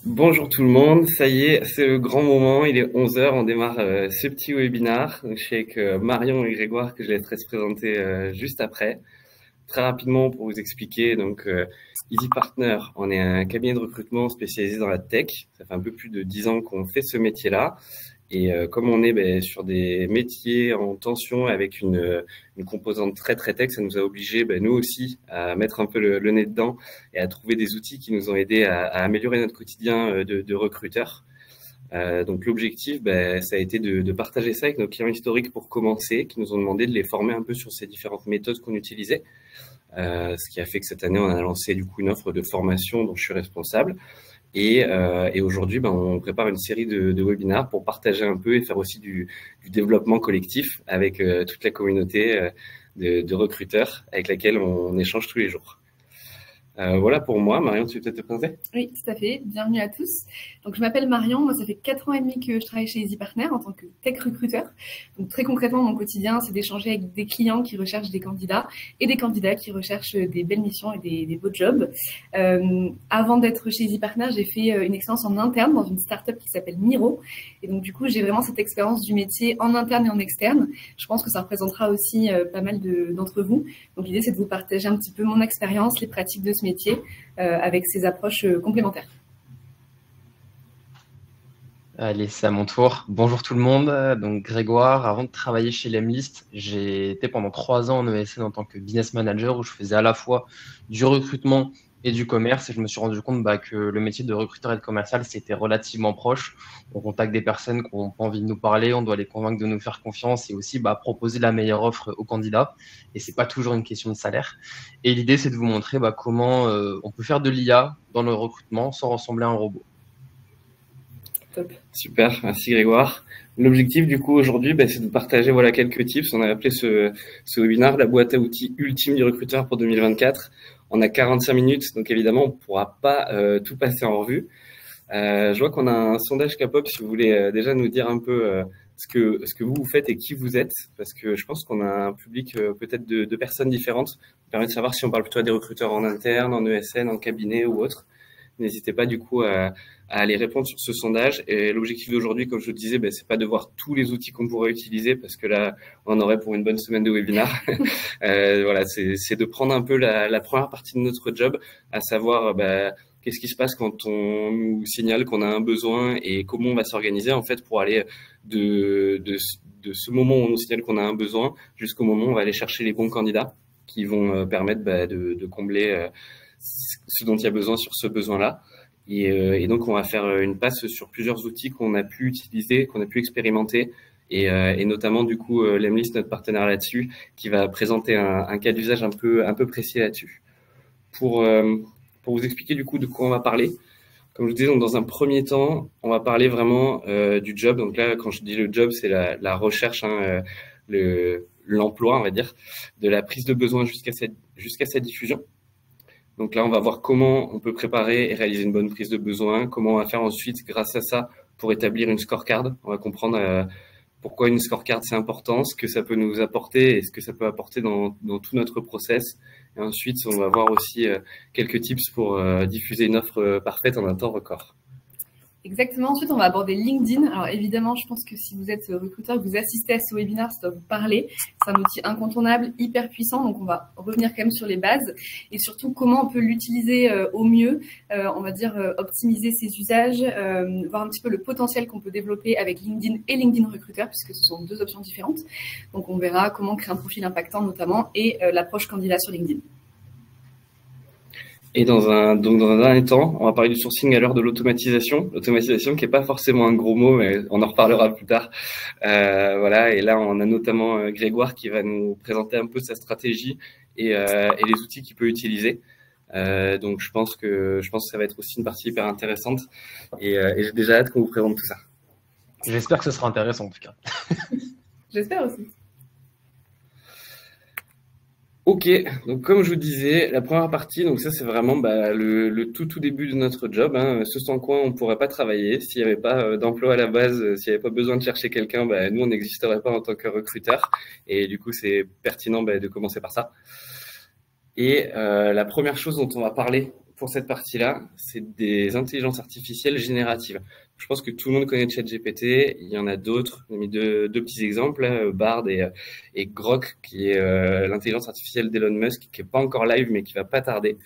Bonjour tout le monde, ça y est, c'est le grand moment, il est 11 heures, on démarre ce petit webinaire. Donc, je suis avec Marion et Grégoire que je laisserai se présenter juste après. Très rapidement pour vous expliquer, donc Easy Partner, on est un cabinet de recrutement spécialisé dans la tech. Ça fait un peu plus de 10 ans qu'on fait ce métier-là. Et comme on est sur des métiers en tension avec une composante très très tech, ça nous a obligés, nous aussi, à mettre un peu le nez dedans et à trouver des outils qui nous ont aidés à améliorer notre quotidien de recruteurs. Donc l'objectif, ça a été de partager ça avec nos clients historiques pour commencer, qui nous ont demandé de les former un peu sur ces différentes méthodes qu'on utilisait. Ce qui a fait que cette année, on a lancé du coup une offre de formation dont je suis responsable. Et aujourd'hui, on prépare une série de webinaires pour partager un peu et faire aussi du développement collectif avec toute la communauté de recruteurs avec laquelle on échange tous les jours. Voilà pour moi. Marion, tu veux peut-être te présenter? Oui, tout à fait. Bienvenue à tous. Donc, je m'appelle Marion. Moi, ça fait 4 ans et demi que je travaille chez Easy Partner en tant que tech recruteur. Donc, très concrètement, mon quotidien, c'est d'échanger avec des clients qui recherchent des candidats et des candidats qui recherchent des belles missions et des beaux jobs. Avant d'être chez Easy Partner, j'ai fait une expérience en interne dans une startup qui s'appelle Miro. Et donc, du coup, j'ai vraiment cette expérience du métier en interne et en externe. Je pense que ça représentera aussi pas mal d'entre vous. Donc, l'idée, c'est de vous partager un petit peu mon expérience, les pratiques de ce métier, avec ces approches complémentaires. Allez, c'est à mon tour. Bonjour tout le monde. Donc Grégoire, avant de travailler chez Lemlist, j'ai été pendant 3 ans en ESN en tant que business manager où je faisais à la fois du recrutement et du commerce. Et je me suis rendu compte que le métier de recruteur et de commercial, c'était relativement proche. On contacte des personnes qui n'ont pas envie de nous parler, on doit les convaincre de nous faire confiance et aussi proposer la meilleure offre aux candidats. Et c'est pas toujours une question de salaire. Et l'idée, c'est de vous montrer comment on peut faire de l'IA dans le recrutement sans ressembler à un robot. Top. Super, merci Grégoire. L'objectif du coup aujourd'hui, c'est de partager quelques tips. On a appelé ce webinaire la boîte à outils ultime du recruteur pour 2024. On a 45 minutes, donc évidemment on ne pourra pas tout passer en revue. Je vois qu'on a un sondage Capop, si vous voulez déjà nous dire un peu ce que vous faites et qui vous êtes, parce que je pense qu'on a un public peut-être de personnes différentes. Ça permet de savoir si on parle plutôt à des recruteurs en interne, en ESN, en cabinet ou autre. N'hésitez pas du coup à aller répondre sur ce sondage. Et l'objectif d'aujourd'hui, comme je vous le disais, c'est pas de voir tous les outils qu'on pourrait utiliser parce que là, on en aurait pour une bonne semaine de webinaire. Voilà, c'est de prendre un peu la première partie de notre job, à savoir qu'est-ce qui se passe quand on nous signale qu'on a un besoin et comment on va s'organiser en fait pour aller de ce moment où on nous signale qu'on a un besoin jusqu'au moment où on va aller chercher les bons candidats qui vont permettre de combler ce dont il y a besoin sur ce besoin-là. Et donc, on va faire une passe sur plusieurs outils qu'on a pu utiliser, qu'on a pu expérimenter, et notamment, du coup, Lemlist, notre partenaire là-dessus, qui va présenter un cas d'usage un peu précis là-dessus. Pour vous expliquer, du coup, de quoi on va parler, comme je vous disais, donc, dans un premier temps, on va parler vraiment du job. Donc là, quand je dis le job, c'est la recherche, l'emploi, on va dire, de la prise de besoin jusqu'à sa diffusion. Donc là, on va voir comment on peut préparer et réaliser une bonne prise de besoin, comment on va faire ensuite, grâce à ça, pour établir une scorecard. On va comprendre pourquoi une scorecard, c'est important, ce que ça peut nous apporter et ce que ça peut apporter dans tout notre process. Et ensuite, on va voir aussi quelques tips pour diffuser une offre parfaite en un temps record. Exactement. Ensuite, on va aborder LinkedIn. Alors évidemment, je pense que si vous êtes recruteur, que vous assistez à ce webinaire, ça doit vous parler. C'est un outil incontournable, hyper puissant. Donc, on va revenir quand même sur les bases et surtout comment on peut l'utiliser au mieux. On va dire optimiser ses usages, voir un petit peu le potentiel qu'on peut développer avec LinkedIn et LinkedIn Recruteur, puisque ce sont deux options différentes. Donc, on verra comment créer un profil impactant notamment et l'approche candidat sur LinkedIn. Et dans un dernier temps, on va parler du sourcing à l'heure de l'automatisation. L'automatisation qui est pas forcément un gros mot, mais on en reparlera plus tard. Voilà. Et là, on a notamment Grégoire qui va nous présenter un peu sa stratégie et les outils qu'il peut utiliser. Donc, je pense que ça va être aussi une partie hyper intéressante. Et j'ai déjà hâte qu'on vous présente tout ça. J'espère que ce sera intéressant en tout cas. J'espère aussi. Ok, donc comme je vous disais, la première partie, donc ça c'est vraiment le tout début de notre job, hein, ce sans quoi on pourrait pas travailler, s'il n'y avait pas d'emploi à la base, s'il n'y avait pas besoin de chercher quelqu'un, nous on n'existerait pas en tant que recruteur, et du coup c'est pertinent de commencer par ça. Et la première chose dont on va parler pour cette partie-là, c'est des intelligences artificielles génératives. Je pense que tout le monde connaît ChatGPT. Il y en a d'autres. J'ai mis deux petits exemples, là, Bard et Grok, qui est l'intelligence artificielle d'Elon Musk, qui est pas encore live, mais qui va pas tarder.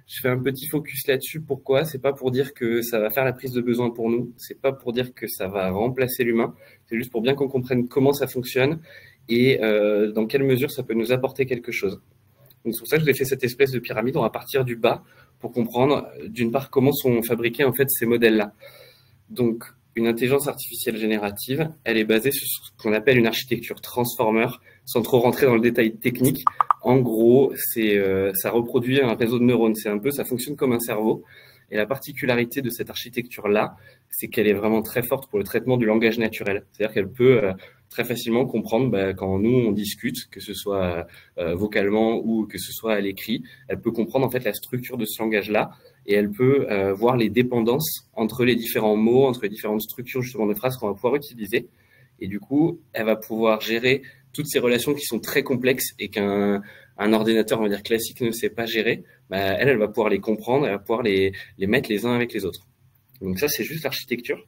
Je fais un petit focus là-dessus. Pourquoi? C'est pas pour dire que ça va faire la prise de besoin pour nous. C'est pas pour dire que ça va remplacer l'humain. C'est juste pour bien qu'on comprenne comment ça fonctionne et dans quelle mesure ça peut nous apporter quelque chose. Donc c'est pour ça que j'ai fait cette espèce de pyramide. On va partir du bas pour comprendre, d'une part, comment sont fabriqués en fait ces modèles-là. Donc, une intelligence artificielle générative, elle est basée sur ce qu'on appelle une architecture transformer, sans trop rentrer dans le détail technique. En gros, ça reproduit un réseau de neurones. Ça fonctionne comme un cerveau. Et la particularité de cette architecture-là, c'est qu'elle est vraiment très forte pour le traitement du langage naturel. C'est-à-dire qu'elle peut très facilement comprendre quand nous on discute, que ce soit vocalement ou que ce soit à l'écrit, elle peut comprendre en fait la structure de ce langage-là et elle peut voir les dépendances entre les différents mots, entre les différentes structures justement de phrases qu'on va pouvoir utiliser. Et du coup, elle va pouvoir gérer toutes ces relations qui sont très complexes et qu'un ordinateur, on va dire classique, ne sait pas gérer. Elle va pouvoir les comprendre, elle va pouvoir les mettre les uns avec les autres. Donc ça, c'est juste l'architecture.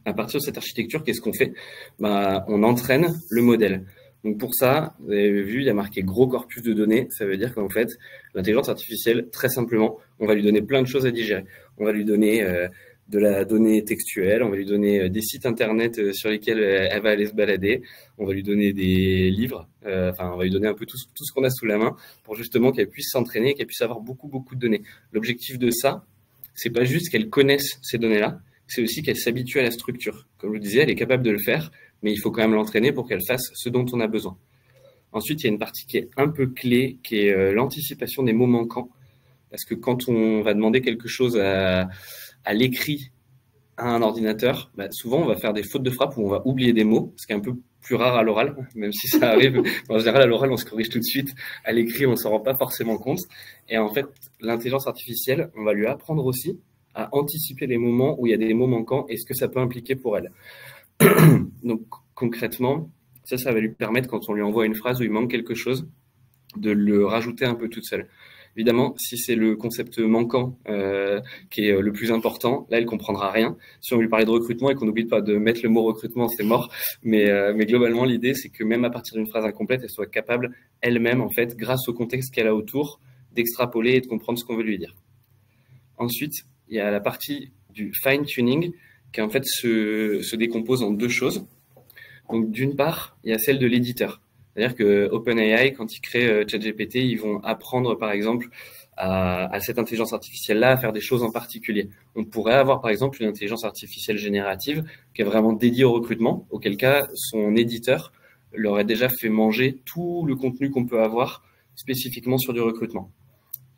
À partir de cette architecture, qu'est-ce qu'on fait? On entraîne le modèle. Donc pour ça, vous avez vu, il y a marqué gros corpus de données. Ça veut dire qu'en fait, l'intelligence artificielle, très simplement, on va lui donner plein de choses à digérer. On va lui donner de la donnée textuelle, on va lui donner des sites internet sur lesquels elle va aller se balader, on va lui donner des livres, on va lui donner un peu tout ce qu'on a sous la main pour justement qu'elle puisse s'entraîner, qu'elle puisse avoir beaucoup de données. L'objectif de ça, c'est pas juste qu'elle connaisse ces données-là, c'est aussi qu'elle s'habitue à la structure. Comme je vous disais, elle est capable de le faire, mais il faut quand même l'entraîner pour qu'elle fasse ce dont on a besoin. Ensuite, il y a une partie qui est un peu clé, qui est l'anticipation des mots manquants. Parce que quand on va demander quelque chose à l'écrit à un ordinateur, souvent on va faire des fautes de frappe où on va oublier des mots, ce qui est un peu plus rare à l'oral, même si ça arrive. En général, à l'oral, on se corrige tout de suite. À l'écrit, on s'en rend pas forcément compte. Et en fait, l'intelligence artificielle, on va lui apprendre aussi à anticiper les moments où il y a des mots manquants et ce que ça peut impliquer pour elle. Donc concrètement, ça va lui permettre, quand on lui envoie une phrase où il manque quelque chose, de le rajouter un peu toute seule. Évidemment, si c'est le concept manquant qui est le plus important, là, elle comprendra rien. Si on lui parlait de recrutement et qu'on n'oublie pas de mettre le mot recrutement, c'est mort. Mais globalement, l'idée, c'est que même à partir d'une phrase incomplète, elle soit capable elle-même, en fait, grâce au contexte qu'elle a autour, d'extrapoler et de comprendre ce qu'on veut lui dire. Ensuite, il y a la partie du fine-tuning qui, en fait, se décompose en deux choses. Donc, d'une part, il y a celle de l'éditeur. C'est-à-dire que OpenAI, quand ils créent ChatGPT, ils vont apprendre, par exemple, à cette intelligence artificielle-là à faire des choses en particulier. On pourrait avoir, par exemple, une intelligence artificielle générative qui est vraiment dédiée au recrutement, auquel cas, son éditeur leur a déjà fait manger tout le contenu qu'on peut avoir spécifiquement sur du recrutement.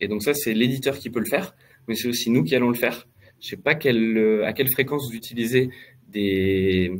Et donc ça, c'est l'éditeur qui peut le faire, mais c'est aussi nous qui allons le faire. Je sais pas à quelle fréquence vous utilisez des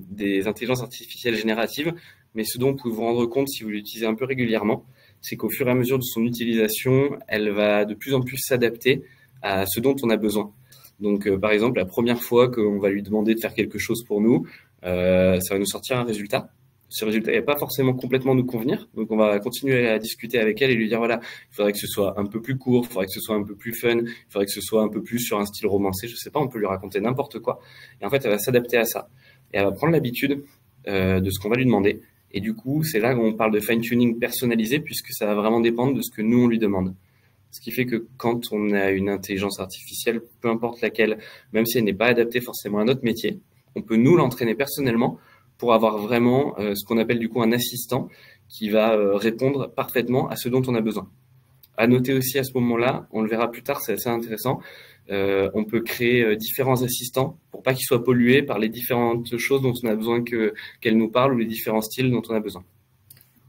intelligences artificielles génératives, mais ce dont vous pouvez vous rendre compte si vous l'utilisez un peu régulièrement, c'est qu'au fur et à mesure de son utilisation, elle va de plus en plus s'adapter à ce dont on a besoin. Donc, par exemple, la première fois qu'on va lui demander de faire quelque chose pour nous, ça va nous sortir un résultat. Ce résultat ne va pas forcément complètement nous convenir, donc on va continuer à discuter avec elle et lui dire voilà, il faudrait que ce soit un peu plus court, il faudrait que ce soit un peu plus fun, il faudrait que ce soit un peu plus sur un style romancé, je sais pas, on peut lui raconter n'importe quoi. Et en fait, elle va s'adapter à ça. Et elle va prendre l'habitude de ce qu'on va lui demander. Et du coup, c'est là où on parle de fine-tuning personnalisé, puisque ça va vraiment dépendre de ce que nous, on lui demande. Ce qui fait que quand on a une intelligence artificielle, peu importe laquelle, même si elle n'est pas adaptée forcément à notre métier, on peut nous l'entraîner personnellement pour avoir vraiment ce qu'on appelle du coup un assistant qui va répondre parfaitement à ce dont on a besoin. À noter aussi à ce moment-là, on le verra plus tard, c'est assez intéressant, on peut créer différents assistants pour pas qu'ils soient pollués par les différentes choses dont on a besoin qu'elle nous parle ou les différents styles dont on a besoin.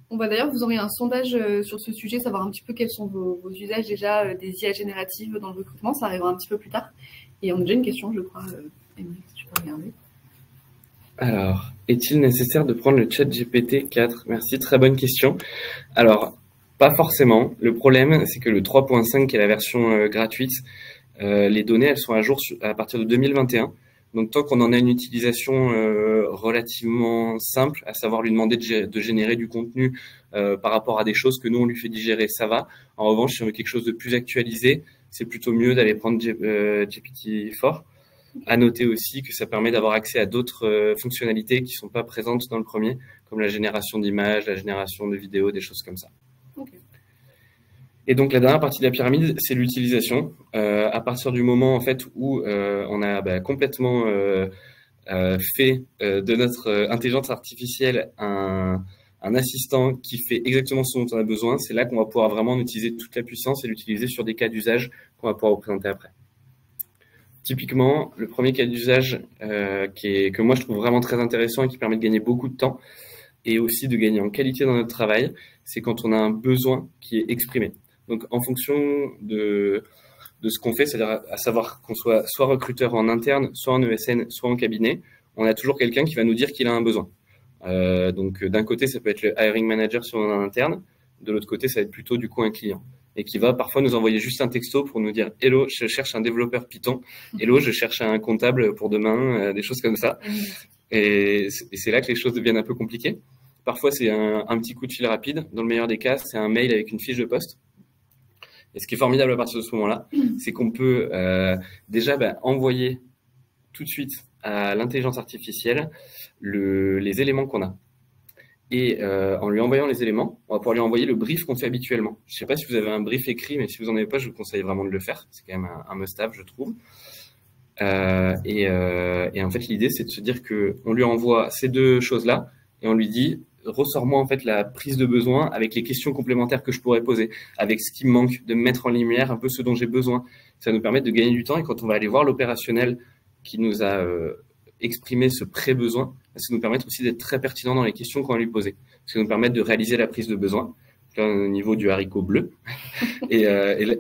On va d'ailleurs vous envoyer un sondage sur ce sujet, savoir un petit peu quels sont vos usages déjà des IA génératives dans le recrutement. Ça arrivera un petit peu plus tard. Et on a déjà une question, je crois. Émilie, si tu peux regarder. Alors, est-il nécessaire de prendre le ChatGPT 4? Merci, très bonne question. Alors, pas forcément. Le problème, c'est que le 3.5, qui est la version gratuite, les données, elles sont à jour à partir de 2021. Donc, tant qu'on en a une utilisation relativement simple, à savoir lui demander de générer du contenu par rapport à des choses que nous, on lui fait digérer, ça va. En revanche, si on veut quelque chose de plus actualisé, c'est plutôt mieux d'aller prendre GPT-4. À noter aussi que ça permet d'avoir accès à d'autres fonctionnalités qui sont pas présentes dans le premier, comme la génération d'images, la génération de vidéos, des choses comme ça. Okay. Et donc la dernière partie de la pyramide, c'est l'utilisation. À partir du moment en fait où on a complètement fait de notre intelligence artificielle un assistant qui fait exactement ce dont on a besoin, c'est là qu'on va pouvoir vraiment utiliser toute la puissance et l'utiliser sur des cas d'usage qu'on va pouvoir vous présenter après. Typiquement, le premier cas d'usage que moi je trouve vraiment très intéressant et qui permet de gagner beaucoup de temps et aussi de gagner en qualité dans notre travail, c'est quand on a un besoin qui est exprimé. Donc en fonction de ce qu'on fait, c'est-à-dire à savoir qu'on soit recruteur en interne, soit en ESN, soit en cabinet, on a toujours quelqu'un qui va nous dire qu'il a un besoin. Donc d'un côté, ça peut être le hiring manager si on est en interne, de l'autre côté, ça va être plutôt du coup un client. Et qui va parfois nous envoyer juste un texto pour nous dire « Hello, je cherche un développeur Python. Hello, je cherche un comptable pour demain. » Des choses comme ça. Et c'est là que les choses deviennent un peu compliquées. Parfois, c'est un petit coup de fil rapide. Dans le meilleur des cas, c'est un mail avec une fiche de poste. Et ce qui est formidable à partir de ce moment-là, c'est qu'on peut déjà envoyer tout de suite à l'intelligence artificielle les éléments qu'on a. Et en lui envoyant les éléments, on va pouvoir lui envoyer le brief qu'on fait habituellement. Je ne sais pas si vous avez un brief écrit, mais si vous n'en avez pas, je vous conseille vraiment de le faire. C'est quand même un must-have, je trouve. Et en fait, l'idée, c'est de se dire qu'on lui envoie ces deux choses-là et on lui dit « Ressors-moi en fait la prise de besoin avec les questions complémentaires que je pourrais poser, avec ce qui me manque, de me mettre en lumière un peu ce dont j'ai besoin. » Ça nous permet de gagner du temps et quand on va aller voir l'opérationnel qui nous a exprimer ce pré-besoin, ça nous permet aussi d'être très pertinent dans les questions qu'on va lui poser. Ça nous permet de réaliser la prise de besoin, au niveau du haricot bleu. Et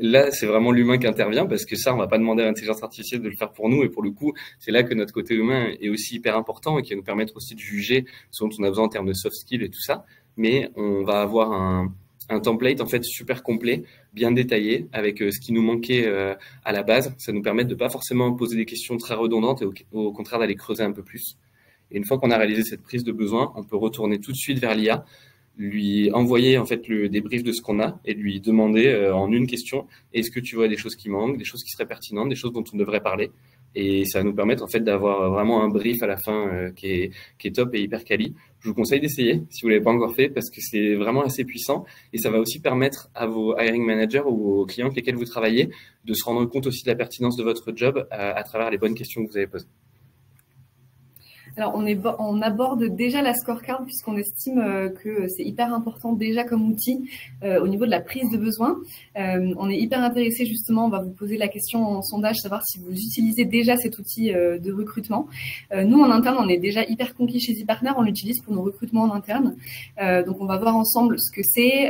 là, c'est vraiment l'humain qui intervient parce que ça, on va pas demander à l'intelligence artificielle de le faire pour nous. Et pour le coup, c'est là que notre côté humain est aussi hyper important et qui va nous permettre aussi de juger ce dont on a besoin en termes de soft skills et tout ça. Mais on va avoir un template en fait super complet, bien détaillé, avec ce qui nous manquait à la base. Ça nous permet de pas forcément poser des questions très redondantes et au contraire d'aller creuser un peu plus. Et une fois qu'on a réalisé cette prise de besoin, on peut retourner tout de suite vers l'IA, lui envoyer en fait le débrief de ce qu'on a et lui demander en une question, est-ce que tu vois des choses qui manquent, des choses qui seraient pertinentes, des choses dont on devrait parler. Et ça va nous permettre en fait d'avoir vraiment un brief à la fin qui est top et hyper quali. Je vous conseille d'essayer si vous l'avez pas encore fait parce que c'est vraiment assez puissant et ça va aussi permettre à vos hiring managers ou aux clients avec lesquels vous travaillez de se rendre compte aussi de la pertinence de votre job à travers les bonnes questions que vous avez posées. Alors, on aborde déjà la scorecard puisqu'on estime que c'est hyper important déjà comme outil au niveau de la prise de besoin. On est hyper intéressé justement, on va vous poser la question en sondage, savoir si vous utilisez déjà cet outil de recrutement. Nous, en interne, on est déjà hyper conquis chez ePartner, on l'utilise pour nos recrutements en interne. Donc, on va voir ensemble ce que c'est,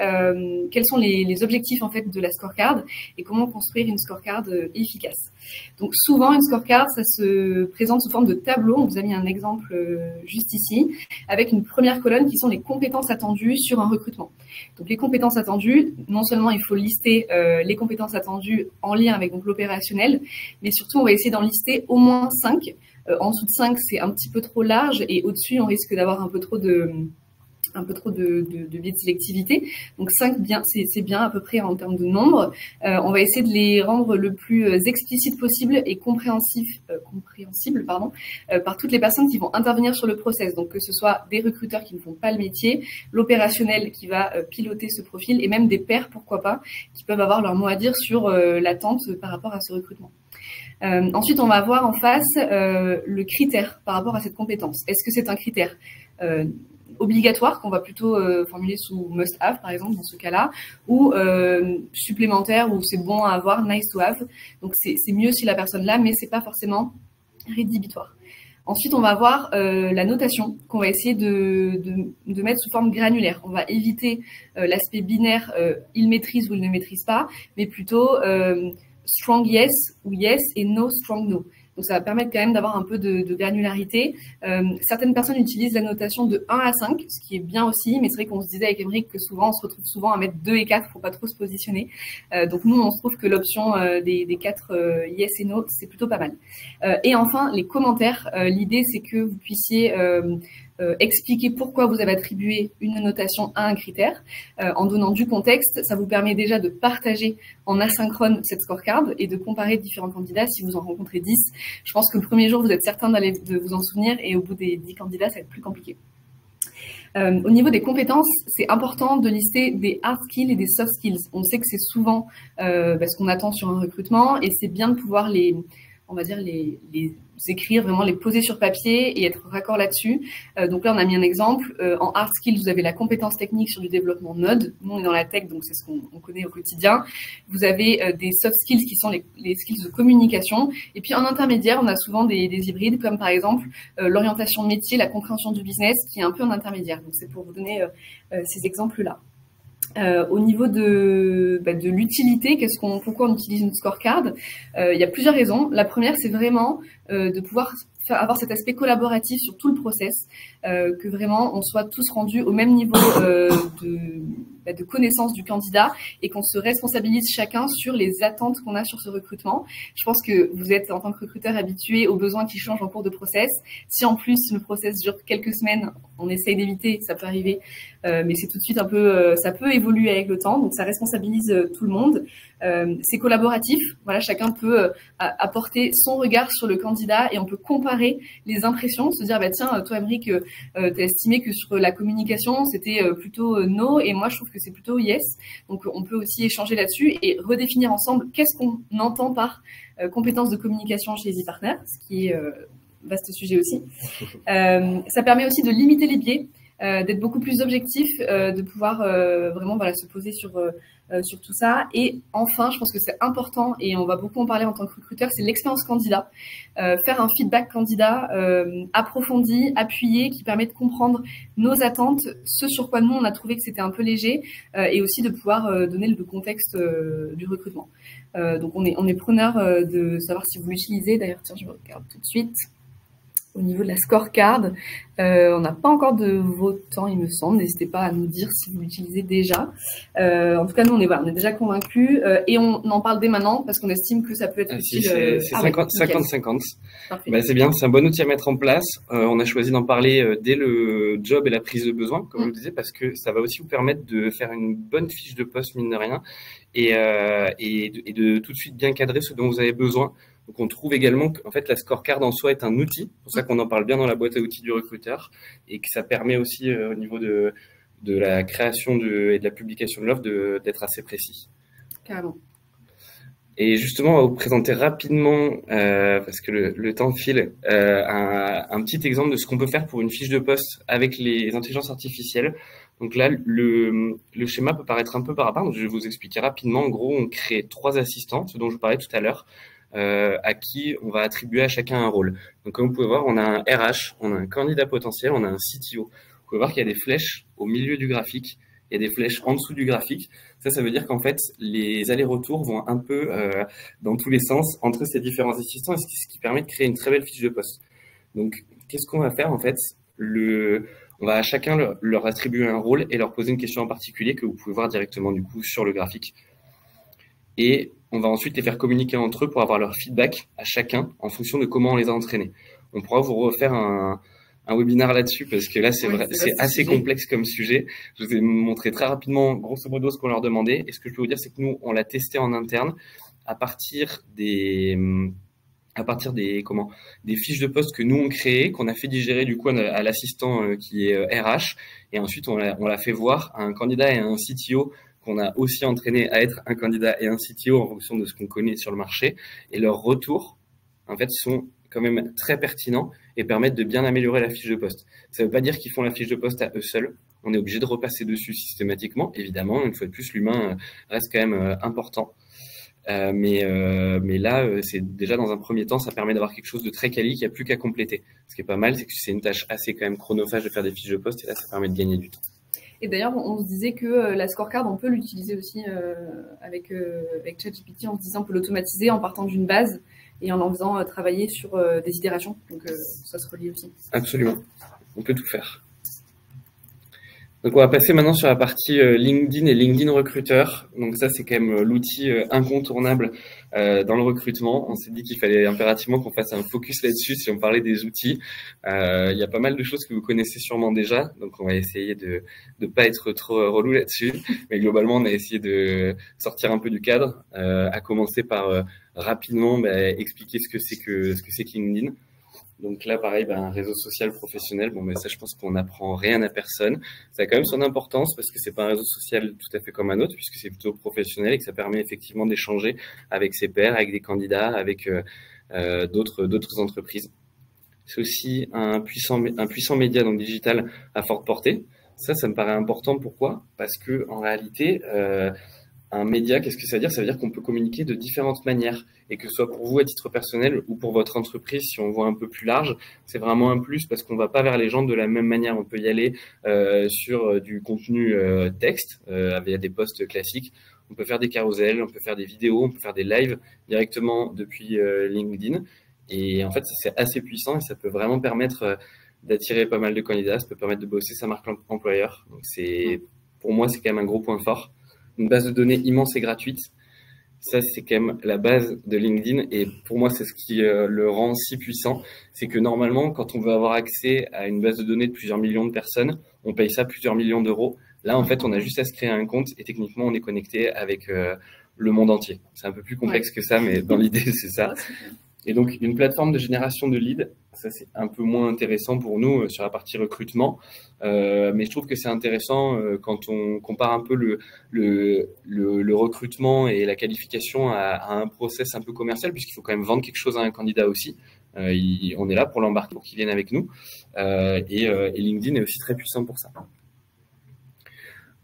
quels sont les objectifs en fait de la scorecard et comment construire une scorecard efficace. Donc, souvent, une scorecard, ça se présente sous forme de tableau. On vous a mis un exemple juste ici, avec une première colonne qui sont les compétences attendues sur un recrutement. Donc les compétences attendues, non seulement il faut lister les compétences attendues en lien avec l'opérationnel, mais surtout on va essayer d'en lister au moins 5. En dessous de 5, c'est un petit peu trop large et au-dessus, on risque d'avoir un peu trop de biais de sélectivité. Donc 5, c'est bien à peu près en termes de nombre. On va essayer de les rendre le plus explicite possible et compréhensible par toutes les personnes qui vont intervenir sur le process. Donc que ce soit des recruteurs qui ne font pas le métier, l'opérationnel qui va piloter ce profil et même des pairs, pourquoi pas, qui peuvent avoir leur mot à dire sur l'attente par rapport à ce recrutement. Ensuite, on va voir en face le critère par rapport à cette compétence. Est-ce que c'est un critère obligatoire qu'on va plutôt formuler sous must have par exemple dans ce cas-là ou supplémentaire où c'est bon à avoir, nice to have. Donc c'est mieux si la personne l'a mais c'est pas forcément rédhibitoire. Ensuite on va avoir la notation qu'on va essayer de mettre sous forme granulaire. On va éviter l'aspect binaire il maîtrise ou il ne maîtrise pas mais plutôt strong yes ou yes et no strong no. Donc, ça va permettre quand même d'avoir un peu de granularité. Certaines personnes utilisent la notation de 1 à 5, ce qui est bien aussi, mais c'est vrai qu'on se disait avec Émeric que souvent, on se retrouve souvent à mettre 2 et 4 pour pas trop se positionner. Donc, nous, on se trouve que l'option des 4 yes et no, c'est plutôt pas mal. Et enfin, les commentaires. L'idée, c'est que vous puissiez expliquer pourquoi vous avez attribué une notation à un critère. En donnant du contexte, ça vous permet déjà de partager en asynchrone cette scorecard et de comparer différents candidats. Si vous en rencontrez 10, je pense que le premier jour, vous êtes certain de vous en souvenir et au bout des 10 candidats, ça va être plus compliqué. Au niveau des compétences, c'est important de lister des hard skills et des soft skills. On sait que c'est souvent ce qu'on attend sur un recrutement et c'est bien de pouvoir les écrire, vraiment les poser sur papier et être raccord là-dessus. Donc là, on a mis un exemple. En hard skills, vous avez la compétence technique sur du développement Node. Nous, on est dans la tech, donc c'est ce qu'on connaît au quotidien. Vous avez des soft skills qui sont les skills de communication. Et puis en intermédiaire, on a souvent des hybrides, comme par exemple l'orientation métier, la compréhension du business, qui est un peu en intermédiaire. Donc c'est pour vous donner ces exemples-là. Au niveau de l'utilité, pourquoi on utilise une scorecard, il y a plusieurs raisons. La première, c'est vraiment de pouvoir avoir cet aspect collaboratif sur tout le process, que vraiment on soit tous rendus au même niveau de connaissance du candidat et qu'on se responsabilise chacun sur les attentes qu'on a sur ce recrutement. Je pense que vous êtes en tant que recruteur habitué aux besoins qui changent en cours de process. Si en plus le process dure quelques semaines, on essaye d'éviter, ça peut arriver, mais c'est tout de suite un peu, ça peut évoluer avec le temps, donc ça responsabilise tout le monde. C'est collaboratif, voilà, chacun peut apporter son regard sur le candidat et on peut comparer les impressions, se dire bah tiens, toi Aymeric, t'as estimé que sur la communication c'était plutôt no et moi je trouve que c'est plutôt yes. Donc on peut aussi échanger là-dessus et redéfinir ensemble qu'est-ce qu'on entend par compétences de communication chez EasyPartner, ce qui est vaste sujet aussi. Ça permet aussi de limiter les biais, d'être beaucoup plus objectif, de pouvoir vraiment se poser sur tout ça. Et enfin, je pense que c'est important, et on va beaucoup en parler en tant que recruteur, c'est l'expérience candidat. Faire un feedback candidat approfondi, appuyé, qui permet de comprendre nos attentes, ce sur quoi nous, on a trouvé que c'était un peu léger, et aussi de pouvoir donner le contexte du recrutement. Donc, on est preneur de savoir si vous l'utilisez. D'ailleurs, tiens, je regarde tout de suite. Au niveau de la scorecard, on n'a pas encore de votants, il me semble. N'hésitez pas à nous dire si vous l'utilisez déjà. En tout cas, nous, on est déjà convaincus et on en parle dès maintenant parce qu'on estime que ça peut être utile. C'est 50-50. Bah, c'est bien, c'est un bon outil à mettre en place. On a choisi d'en parler dès le job et la prise de besoin, comme je le disais, parce que ça va aussi vous permettre de faire une bonne fiche de poste, mine de rien, et de tout de suite bien cadrer ce dont vous avez besoin. Donc, on trouve également qu'en fait, la scorecard en soi est un outil. C'est pour ça qu'on en parle bien dans la boîte à outils du recruteur et que ça permet aussi au niveau de la création et de la publication de l'offre d'être assez précis. Carrément. Et justement, on va vous présenter rapidement, parce que le temps file, un petit exemple de ce qu'on peut faire pour une fiche de poste avec les intelligences artificielles. Donc là, le schéma peut paraître un peu barbare, donc je vais vous expliquer rapidement. En gros, on crée 3 assistants, ce dont je vous parlais tout à l'heure, à qui on va attribuer à chacun un rôle. Donc comme vous pouvez voir, on a un RH, on a un candidat potentiel, on a un CTO. Vous pouvez voir qu'il y a des flèches au milieu du graphique, il y a des flèches en dessous du graphique. Ça veut dire qu'en fait, les allers-retours vont un peu dans tous les sens entre ces différents assistants, et ce qui permet de créer une très belle fiche de poste. Donc, qu'est-ce qu'on va faire en fait? On va à chacun leur attribuer un rôle et leur poser une question en particulier que vous pouvez voir directement du coup sur le graphique. Et on va ensuite les faire communiquer entre eux pour avoir leur feedback à chacun en fonction de comment on les a entraînés. On pourra vous refaire un webinaire là-dessus parce que là, c'est assez complexe comme sujet. Je vous ai montré très rapidement, grosso modo, ce qu'on leur demandait. Et ce que je peux vous dire, c'est que nous, on l'a testé en interne à partir des fiches de poste que nous on créé, qu'on a fait digérer du coup à l'assistant qui est RH, et ensuite on l'a fait voir à un candidat et à un CTO qu'on a aussi entraîné à être un candidat et un CTO en fonction de ce qu'on connaît sur le marché, et leurs retours en fait sont quand même très pertinents et permettent de bien améliorer la fiche de poste. Ça ne veut pas dire qu'ils font la fiche de poste à eux seuls. On est obligé de repasser dessus systématiquement, évidemment. Une fois de plus, l'humain reste quand même important. Mais là, c'est déjà dans un premier temps, ça permet d'avoir quelque chose de très quali qu'il n'y a plus qu'à compléter. Ce qui est pas mal, c'est que c'est une tâche assez quand même chronophage de faire des fiches de poste, et là, ça permet de gagner du temps. Et d'ailleurs, on se disait que la scorecard, on peut l'utiliser aussi avec ChatGPT, en se disant on peut l'automatiser en partant d'une base et en faisant travailler sur des itérations. Donc ça se relie aussi. Absolument, on peut tout faire. Donc on va passer maintenant sur la partie LinkedIn et LinkedIn Recruteur. Donc ça c'est quand même l'outil incontournable dans le recrutement. On s'est dit qu'il fallait impérativement qu'on fasse un focus là-dessus si on parlait des outils. Il y a pas mal de choses que vous connaissez sûrement déjà, donc on va essayer de pas être trop relou là-dessus. Mais globalement on a essayé de sortir un peu du cadre, à commencer par rapidement expliquer ce que c'est que LinkedIn. Donc là, pareil, un réseau social professionnel. Bon, mais ça, je pense qu'on n'apprend rien à personne. Ça a quand même son importance parce que c'est pas un réseau social tout à fait comme un autre, puisque c'est plutôt professionnel et que ça permet effectivement d'échanger avec ses pairs, avec des candidats, avec d'autres entreprises. C'est aussi un puissant média donc digital à forte portée. Ça me paraît important. Pourquoi? Parce que en réalité, un média, qu'est-ce que ça veut dire? Ça veut dire qu'on peut communiquer de différentes manières et que ce soit pour vous à titre personnel ou pour votre entreprise, si on voit un peu plus large, c'est vraiment un plus parce qu'on va pas vers les gens de la même manière. On peut y aller sur du contenu texte via des posts classiques. On peut faire des carousels, on peut faire des vidéos, on peut faire des lives directement depuis LinkedIn. Et en fait, c'est assez puissant et ça peut vraiment permettre d'attirer pas mal de candidats. Ça peut permettre de bosser sa marque employeur. Donc pour moi, c'est quand même un gros point fort. Une base de données immense et gratuite. Ça, c'est quand même la base de LinkedIn. Et pour moi, c'est ce qui le rend si puissant. C'est que normalement, quand on veut avoir accès à une base de données de plusieurs millions de personnes, on paye ça plusieurs millions d'euros. Là, en fait, on a juste à se créer un compte et techniquement, on est connecté avec le monde entier. C'est un peu plus complexe que ça, mais dans l'idée, c'est ça. Et donc, une plateforme de génération de leads, ça c'est un peu moins intéressant pour nous sur la partie recrutement, mais je trouve que c'est intéressant quand on compare un peu le recrutement et la qualification à un process un peu commercial, puisqu'il faut quand même vendre quelque chose à un candidat aussi. On est là pour l'embarquer, pour qu'il vienne avec nous, et LinkedIn est aussi très puissant pour ça.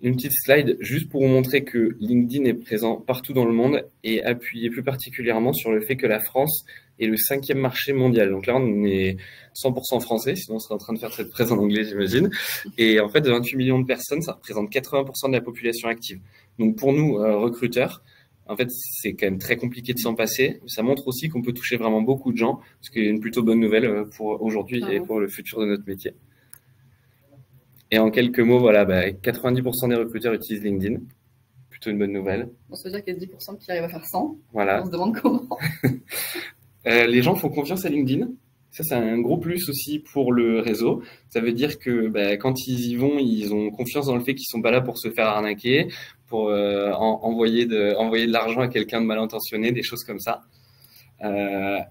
Une petite slide juste pour vous montrer que LinkedIn est présent partout dans le monde et appuyé plus particulièrement sur le fait que la France est le 5e marché mondial. Donc là, on est 100% français, sinon on serait en train de faire cette presse en anglais, j'imagine. Et en fait, de 28 millions de personnes, ça représente 80% de la population active. Donc pour nous, recruteurs, en fait, c'est quand même très compliqué de s'en passer. Ça montre aussi qu'on peut toucher vraiment beaucoup de gens, ce qui est une plutôt bonne nouvelle pour aujourd'hui et pour le futur de notre métier. Et en quelques mots, voilà, 90% des recruteurs utilisent LinkedIn. Plutôt une bonne nouvelle. On se veut dire qu'il y a 10% qui arrivent à faire 100. Voilà. On se demande comment. Les gens font confiance à LinkedIn. Ça, c'est un gros plus aussi pour le réseau. Ça veut dire que quand ils y vont, ils ont confiance dans le fait qu'ils sont pas là pour se faire arnaquer, pour envoyer de l'argent à quelqu'un de mal intentionné, des choses comme ça.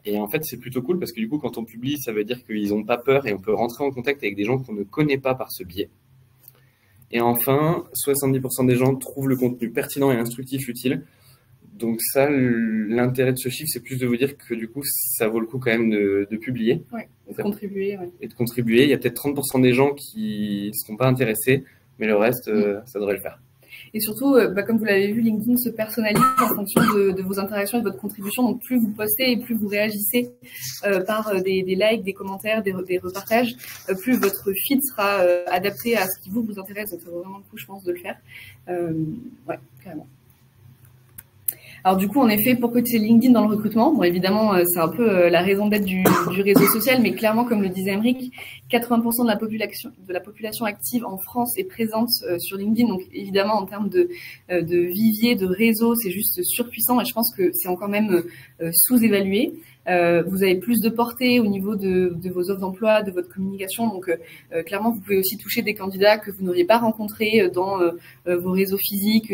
Et en fait, c'est plutôt cool parce que du coup, quand on publie, ça veut dire qu'ils n'ont pas peur et on peut rentrer en contact avec des gens qu'on ne connaît pas par ce biais. Et enfin, 70% des gens trouvent le contenu pertinent et instructif utile. Donc ça, l'intérêt de ce chiffre, c'est plus de vous dire que du coup, ça vaut le coup quand même de publier. Ouais, de contribuer. Ouais. Et de contribuer. Il y a peut-être 30% des gens qui ne seront pas intéressés, mais le reste, ça devrait le faire. Et surtout, comme vous l'avez vu, LinkedIn se personnalise en fonction de vos interactions et de votre contribution. Donc, plus vous postez et plus vous réagissez par des likes, des commentaires, des repartages, plus votre feed sera adapté à ce qui vous intéresse. Donc, ça vaut vraiment le coup, je pense, de le faire. Ouais, carrément. Alors du coup, en effet, pourquoi utiliser LinkedIn dans le recrutement? Bon, évidemment, c'est un peu la raison d'être du réseau social, mais clairement, comme le disait Aymeric, 80% de la population active en France est présente sur LinkedIn. Donc évidemment, en termes de vivier, de réseau, c'est juste surpuissant et je pense que c'est encore même sous-évalué. Vous avez plus de portée au niveau de vos offres d'emploi, de votre communication. Donc, clairement, vous pouvez aussi toucher des candidats que vous n'auriez pas rencontrés dans vos réseaux physiques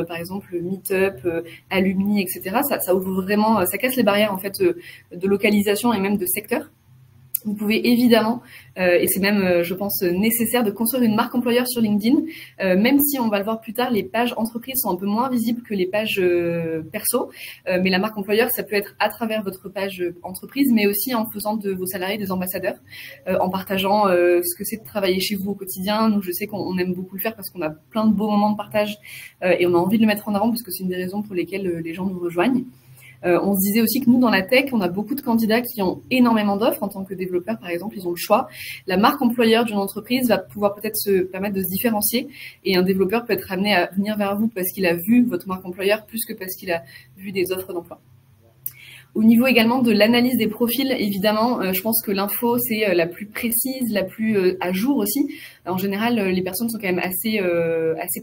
par exemple, Meetup, Alumni, etc. Ça ouvre vraiment, ça casse les barrières en fait de localisation et même de secteur. Vous pouvez évidemment, et c'est même, je pense, nécessaire de construire une marque employeur sur LinkedIn, même si on va le voir plus tard, les pages entreprises sont un peu moins visibles que les pages perso, mais la marque employeur, ça peut être à travers votre page entreprise, mais aussi en faisant de vos salariés des ambassadeurs, en partageant ce que c'est de travailler chez vous au quotidien. Nous, je sais qu'on aime beaucoup le faire parce qu'on a plein de beaux moments de partage et on a envie de le mettre en avant parce que c'est une des raisons pour lesquelles les gens nous rejoignent. On se disait aussi que nous, dans la tech, on a beaucoup de candidats qui ont énormément d'offres. En tant que développeurs, par exemple, ils ont le choix. La marque employeur d'une entreprise va pouvoir peut-être se permettre de se différencier. Et un développeur peut être amené à venir vers vous parce qu'il a vu votre marque employeur plus que parce qu'il a vu des offres d'emploi. Au niveau également de l'analyse des profils, évidemment, je pense que l'info, c'est la plus précise, la plus à jour aussi. En général, les personnes sont quand même assez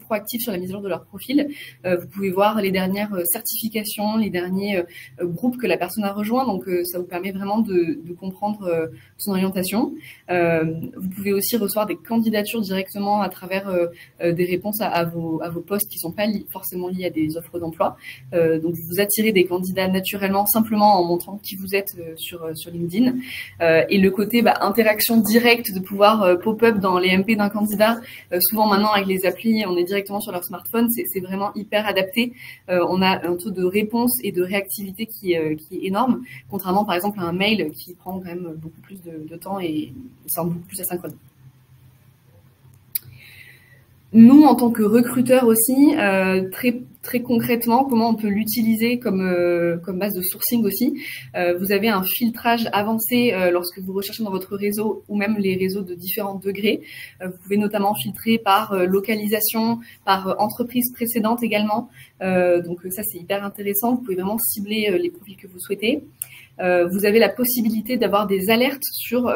proactives sur la mise à jour de leur profil. Vous pouvez voir les dernières certifications, les derniers groupes que la personne a rejoints, donc ça vous permet vraiment de comprendre son orientation. Vous pouvez aussi recevoir des candidatures directement à travers des réponses à vos postes qui ne sont pas forcément liés à des offres d'emploi. Donc vous attirez des candidats naturellement, simplement en montrant qui vous êtes sur LinkedIn. Et le côté interaction directe, de pouvoir pop-up dans les MP d'un candidat, souvent maintenant avec les applis, on est directement sur leur smartphone, c'est vraiment hyper adapté. On a un taux de réponse et de réactivité qui est énorme, contrairement par exemple à un mail qui prend quand même beaucoup plus de temps et c'est beaucoup plus asynchrone. Nous, en tant que recruteurs aussi, très concrètement, comment on peut l'utiliser comme base de sourcing aussi. Vous avez un filtrage avancé lorsque vous recherchez dans votre réseau ou même les réseaux de différents degrés. Vous pouvez notamment filtrer par localisation, par entreprise précédente également. Donc ça, c'est hyper intéressant. Vous pouvez vraiment cibler les profils que vous souhaitez. Vous avez la possibilité d'avoir des alertes sur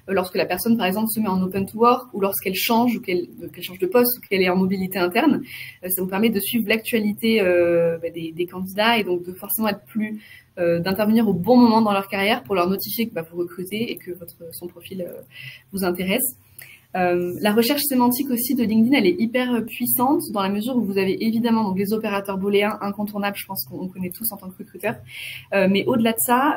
lorsque la personne, par exemple, se met en open to work ou lorsqu'elle change ou qu'elle change de poste ou qu'elle est en mobilité interne. Ça vous permet de suivre l'actualité des candidats et donc de forcément être plus d'intervenir au bon moment dans leur carrière pour leur notifier que vous recrutez et que son profil vous intéresse. La recherche sémantique aussi de LinkedIn, elle est hyper puissante dans la mesure où vous avez évidemment donc les opérateurs booléens incontournables, je pense qu'on connaît tous en tant que recruteur. Mais au-delà de ça,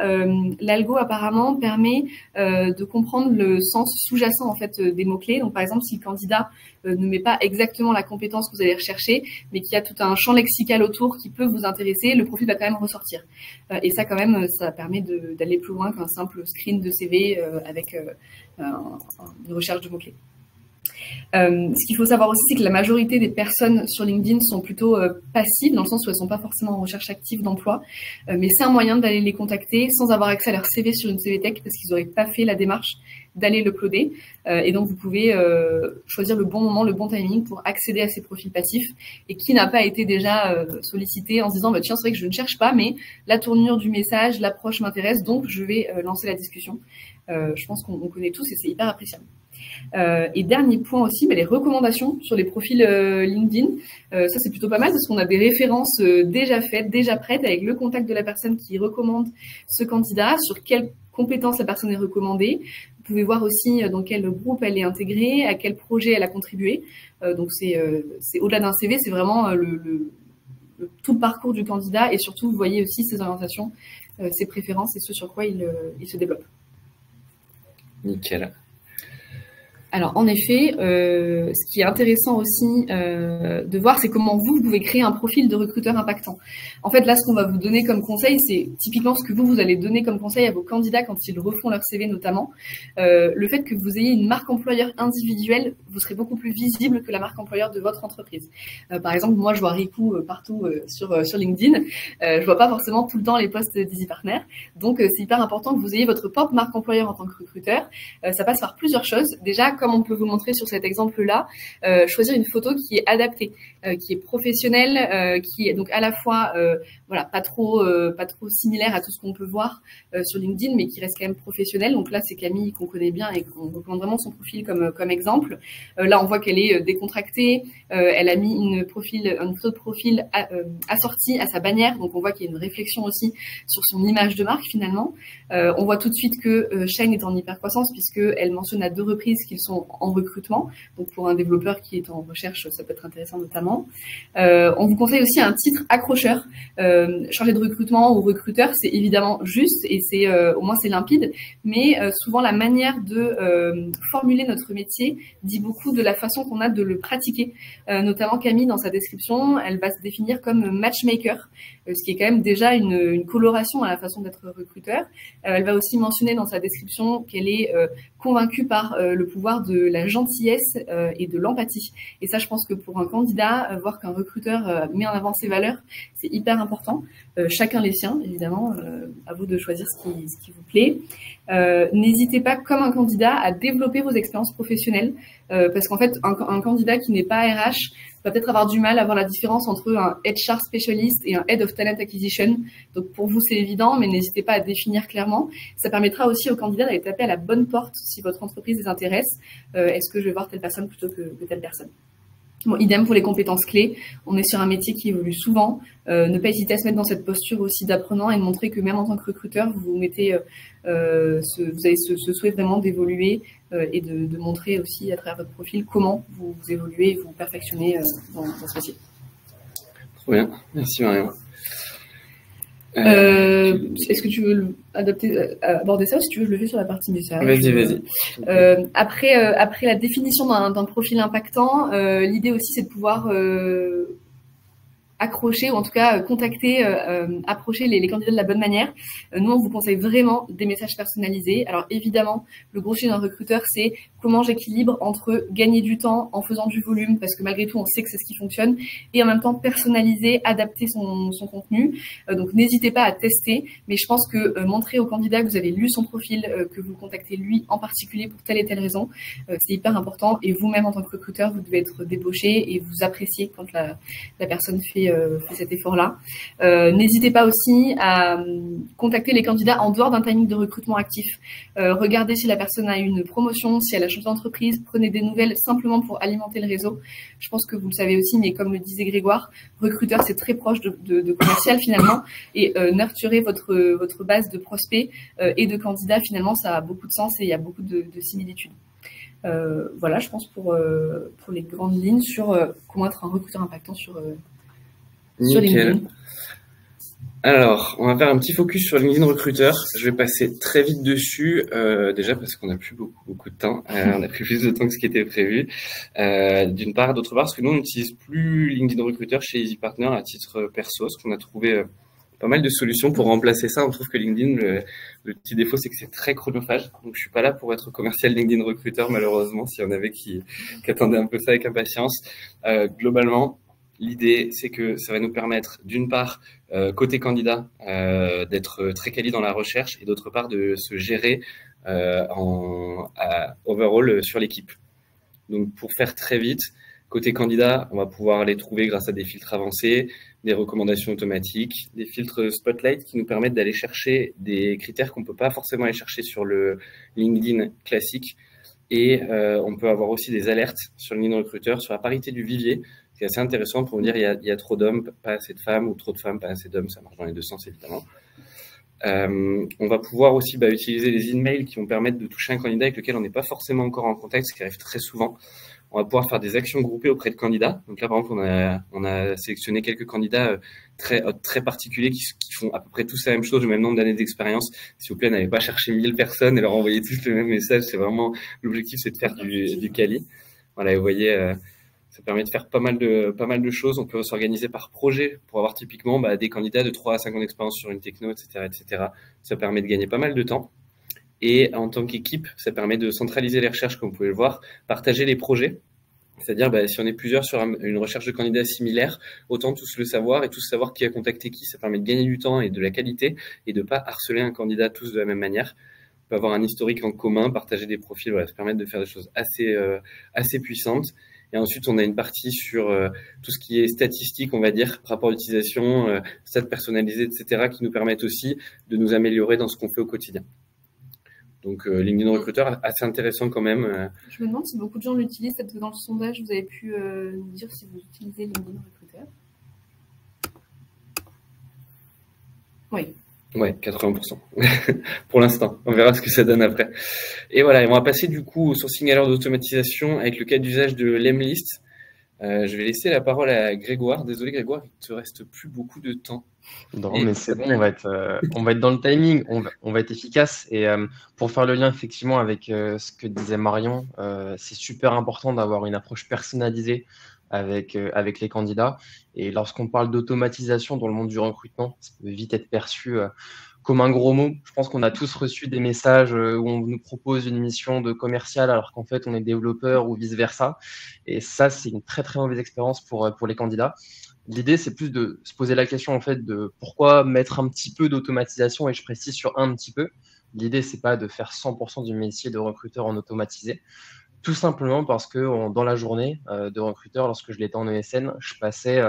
l'algo apparemment permet de comprendre le sens sous-jacent en fait des mots-clés. Donc par exemple, si le candidat ne met pas exactement la compétence que vous allez rechercher, mais qu'il y a tout un champ lexical autour qui peut vous intéresser, le profil va quand même ressortir. Et ça quand même, ça permet d'aller plus loin qu'un simple screen de CV avec une recherche de mots-clés. Ce qu'il faut savoir aussi, c'est que la majorité des personnes sur LinkedIn sont plutôt passives, dans le sens où elles ne sont pas forcément en recherche active d'emploi, mais c'est un moyen d'aller les contacter sans avoir accès à leur CV sur une CV Tech parce qu'ils n'auraient pas fait la démarche d'aller l'uploader. Et donc, vous pouvez choisir le bon moment, le bon timing pour accéder à ces profils passifs et qui n'a pas été déjà sollicité en se disant tiens, c'est vrai que je ne cherche pas, mais la tournure du message, l'approche m'intéresse, donc je vais lancer la discussion. Je pense qu'on connaît tous et c'est hyper appréciable. Et dernier point aussi, les recommandations sur les profils LinkedIn. Ça, c'est plutôt pas mal parce qu'on a des références déjà faites, déjà prêtes avec le contact de la personne qui recommande ce candidat, sur quelles compétences la personne est recommandée. Vous pouvez voir aussi dans quel groupe elle est intégrée, à quel projet elle a contribué. Donc, c'est au-delà d'un CV, c'est vraiment tout le parcours du candidat et surtout, vous voyez aussi ses orientations, ses préférences et ce sur quoi il se développe. Nickel. Alors, en effet, ce qui est intéressant aussi de voir, c'est comment vous pouvez créer un profil de recruteur impactant. En fait, là, ce qu'on va vous donner comme conseil, c'est typiquement ce que vous allez donner comme conseil à vos candidats quand ils refont leur CV notamment. Le fait que vous ayez une marque employeur individuelle, vous serez beaucoup plus visible que la marque employeur de votre entreprise. Par exemple, moi, je vois Riku partout sur LinkedIn. Je vois pas forcément tout le temps les posts d'EasyPartner. Donc, c'est hyper important que vous ayez votre propre marque employeur en tant que recruteur. Ça passe par plusieurs choses. Déjà, comme on peut vous montrer sur cet exemple-là, choisir une photo qui est adaptée, qui est professionnelle, qui est donc à la fois pas trop similaire à tout ce qu'on peut voir sur LinkedIn, mais qui reste quand même professionnelle. Donc là, c'est Camille qu'on connaît bien et qu'on recommande vraiment son profil comme exemple. Là, on voit qu'elle est décontractée. Elle a mis une photo de profil assortie à sa bannière. Donc on voit qu'il y a une réflexion aussi sur son image de marque finalement. On voit tout de suite que Shine est en hypercroissance puisqu'elle mentionne à 2 reprises qu'ils sont en recrutement. Donc pour un développeur qui est en recherche, ça peut être intéressant notamment. On vous conseille aussi un titre accrocheur. Chargé de recrutement ou recruteur, c'est évidemment juste et c'est au moins c'est limpide, mais souvent la manière de formuler notre métier dit beaucoup de la façon qu'on a de le pratiquer. Notamment Camille, dans sa description, elle va se définir comme matchmaker, ce qui est quand même déjà une coloration à la façon d'être recruteur. Elle va aussi mentionner dans sa description qu'elle est convaincue par le pouvoir de la gentillesse et de l'empathie. Et ça, je pense que pour un candidat, voir qu'un recruteur met en avant ses valeurs, c'est hyper important. Chacun les siens, évidemment. À vous de choisir ce qui vous plaît. N'hésitez pas, comme un candidat, à développer vos expériences professionnelles. Parce qu'en fait, un candidat qui n'est pas RH va peut-être avoir du mal à voir la différence entre un HR specialist et un head of talent acquisition. Donc pour vous, c'est évident, mais n'hésitez pas à définir clairement. Ça permettra aussi aux candidats d'aller taper à la bonne porte si votre entreprise les intéresse. Est-ce que je vais voir telle personne plutôt que telle personne? Bon, idem pour les compétences clés. On est sur un métier qui évolue souvent. Ne pas hésiter à se mettre dans cette posture aussi d'apprenant et de montrer que même en tant que recruteur, vous mettez, vous avez ce souhait vraiment d'évoluer et de montrer aussi à travers votre profil comment vous évoluez et vous perfectionnez dans ce métier. Trop bien, merci Marion. Est-ce que tu veux aborder ça ou si tu veux je le fais sur la partie message? Vas-y. Après la définition d'un profil impactant, l'idée aussi c'est de pouvoir accrocher ou en tout cas contacter, approcher les candidats de la bonne manière. Nous, on vous conseille vraiment des messages personnalisés. Alors évidemment, le gros sujet d'un recruteur, c'est comment j'équilibre entre gagner du temps en faisant du volume, parce que malgré tout, on sait que c'est ce qui fonctionne, et en même temps personnaliser, adapter son contenu. Donc n'hésitez pas à tester, mais je pense que montrer au candidat que vous avez lu son profil, que vous le contactez lui en particulier pour telle et telle raison, c'est hyper important. Et vous-même, en tant que recruteur, vous devez être débauché et vous apprécier quand la personne fait cet effort-là. N'hésitez pas aussi à contacter les candidats en dehors d'un timing de recrutement actif. Regardez si la personne a eu une promotion, si elle a changé d'entreprise. Prenez des nouvelles simplement pour alimenter le réseau. Je pense que vous le savez aussi, mais comme le disait Grégoire, recruteur, c'est très proche de commercial finalement. Et nurturer votre base de prospects et de candidats, finalement, ça a beaucoup de sens et il y a beaucoup de similitudes. Voilà, je pense pour les grandes lignes sur comment être un recruteur impactant sur LinkedIn. Alors, on va faire un petit focus sur LinkedIn Recruteur. Je vais passer très vite dessus, déjà parce qu'on n'a plus beaucoup de temps. On a pris plus de temps que ce qui était prévu. D'une part, d'autre part, parce que nous, on n'utilise plus LinkedIn Recruteur chez EasyPartner à titre perso, parce qu'on a trouvé pas mal de solutions pour remplacer ça. On trouve que LinkedIn, le petit défaut, c'est que c'est très chronophage. Donc, je suis pas là pour être commercial LinkedIn Recruteur, malheureusement, s'il y en avait qui attendaient un peu ça avec impatience. Globalement, l'idée, c'est que ça va nous permettre, d'une part, côté candidat, d'être très quali dans la recherche et d'autre part, de se gérer overall sur l'équipe. Donc, pour faire très vite, côté candidat, on va pouvoir les trouver grâce à des filtres avancés, des recommandations automatiques, des filtres Spotlight qui nous permettent d'aller chercher des critères qu'on ne peut pas forcément aller chercher sur le LinkedIn classique. Et on peut avoir aussi des alertes sur LinkedIn Recruteur sur la parité du vivier. C'est assez intéressant pour nous dire il y a trop d'hommes, pas assez de femmes, ou trop de femmes, pas assez d'hommes. Ça marche dans les deux sens, évidemment. On va pouvoir aussi utiliser les emails qui vont permettre de toucher un candidat avec lequel on n'est pas forcément encore en contact, ce qui arrive très souvent. On va pouvoir faire des actions groupées auprès de candidats. Donc là, par exemple, on a sélectionné quelques candidats très particuliers qui font à peu près tous la même chose, le même nombre d'années d'expérience. S'il vous plaît, n'allez pas chercher 1000 personnes et leur envoyer tous le même message. C'est vraiment l'objectif, c'est de faire du quali. Voilà, vous voyez, ça permet de faire pas mal de choses. On peut s'organiser par projet pour avoir typiquement des candidats de 3 à 5 ans d'expérience sur une techno, etc. Ça permet de gagner pas mal de temps. Et en tant qu'équipe, ça permet de centraliser les recherches, comme vous pouvez le voir, partager les projets. C'est-à-dire, si on est plusieurs sur une recherche de candidats similaires, autant tous le savoir et tous savoir qui a contacté qui. Ça permet de gagner du temps et de la qualité et de ne pas harceler un candidat tous de la même manière. On peut avoir un historique en commun, partager des profils, voilà, ça permet de faire des choses assez puissantes. Et ensuite, on a une partie sur tout ce qui est statistique, on va dire, rapport d'utilisation, stats personnalisés, etc., qui nous permettent aussi de nous améliorer dans ce qu'on fait au quotidien. Donc, LinkedIn Recruteur, assez intéressant quand même. Je me demande si beaucoup de gens l'utilisent. Peut-être que dans le sondage, vous avez pu nous dire si vous utilisez LinkedIn Recruteur. Oui. Ouais, 80%. Pour l'instant. On verra ce que ça donne après. Et voilà, on va passer du coup au sourcing à l'heure d'automatisation avec le cas d'usage de l'Emlist. Je vais laisser la parole à Grégoire. Désolé Grégoire, il ne te reste plus beaucoup de temps. Non, mais c'est bon, on va être dans le timing, on va être efficace. Et pour faire le lien effectivement avec ce que disait Marion, c'est super important d'avoir une approche personnalisée avec les candidats. Et lorsqu'on parle d'automatisation dans le monde du recrutement, ça peut vite être perçu comme un gros mot. Je pense qu'on a tous reçu des messages où on nous propose une mission de commercial alors qu'en fait on est développeur ou vice-versa. Et ça, c'est une très très mauvaise expérience pour les candidats. L'idée, c'est plus de se poser la question en fait de pourquoi mettre un petit peu d'automatisation, et je précise sur un petit peu. L'idée, c'est pas de faire 100% du métier de recruteur en automatisé. Tout simplement parce que dans la journée de recruteur, lorsque je l'étais en ESN, je passais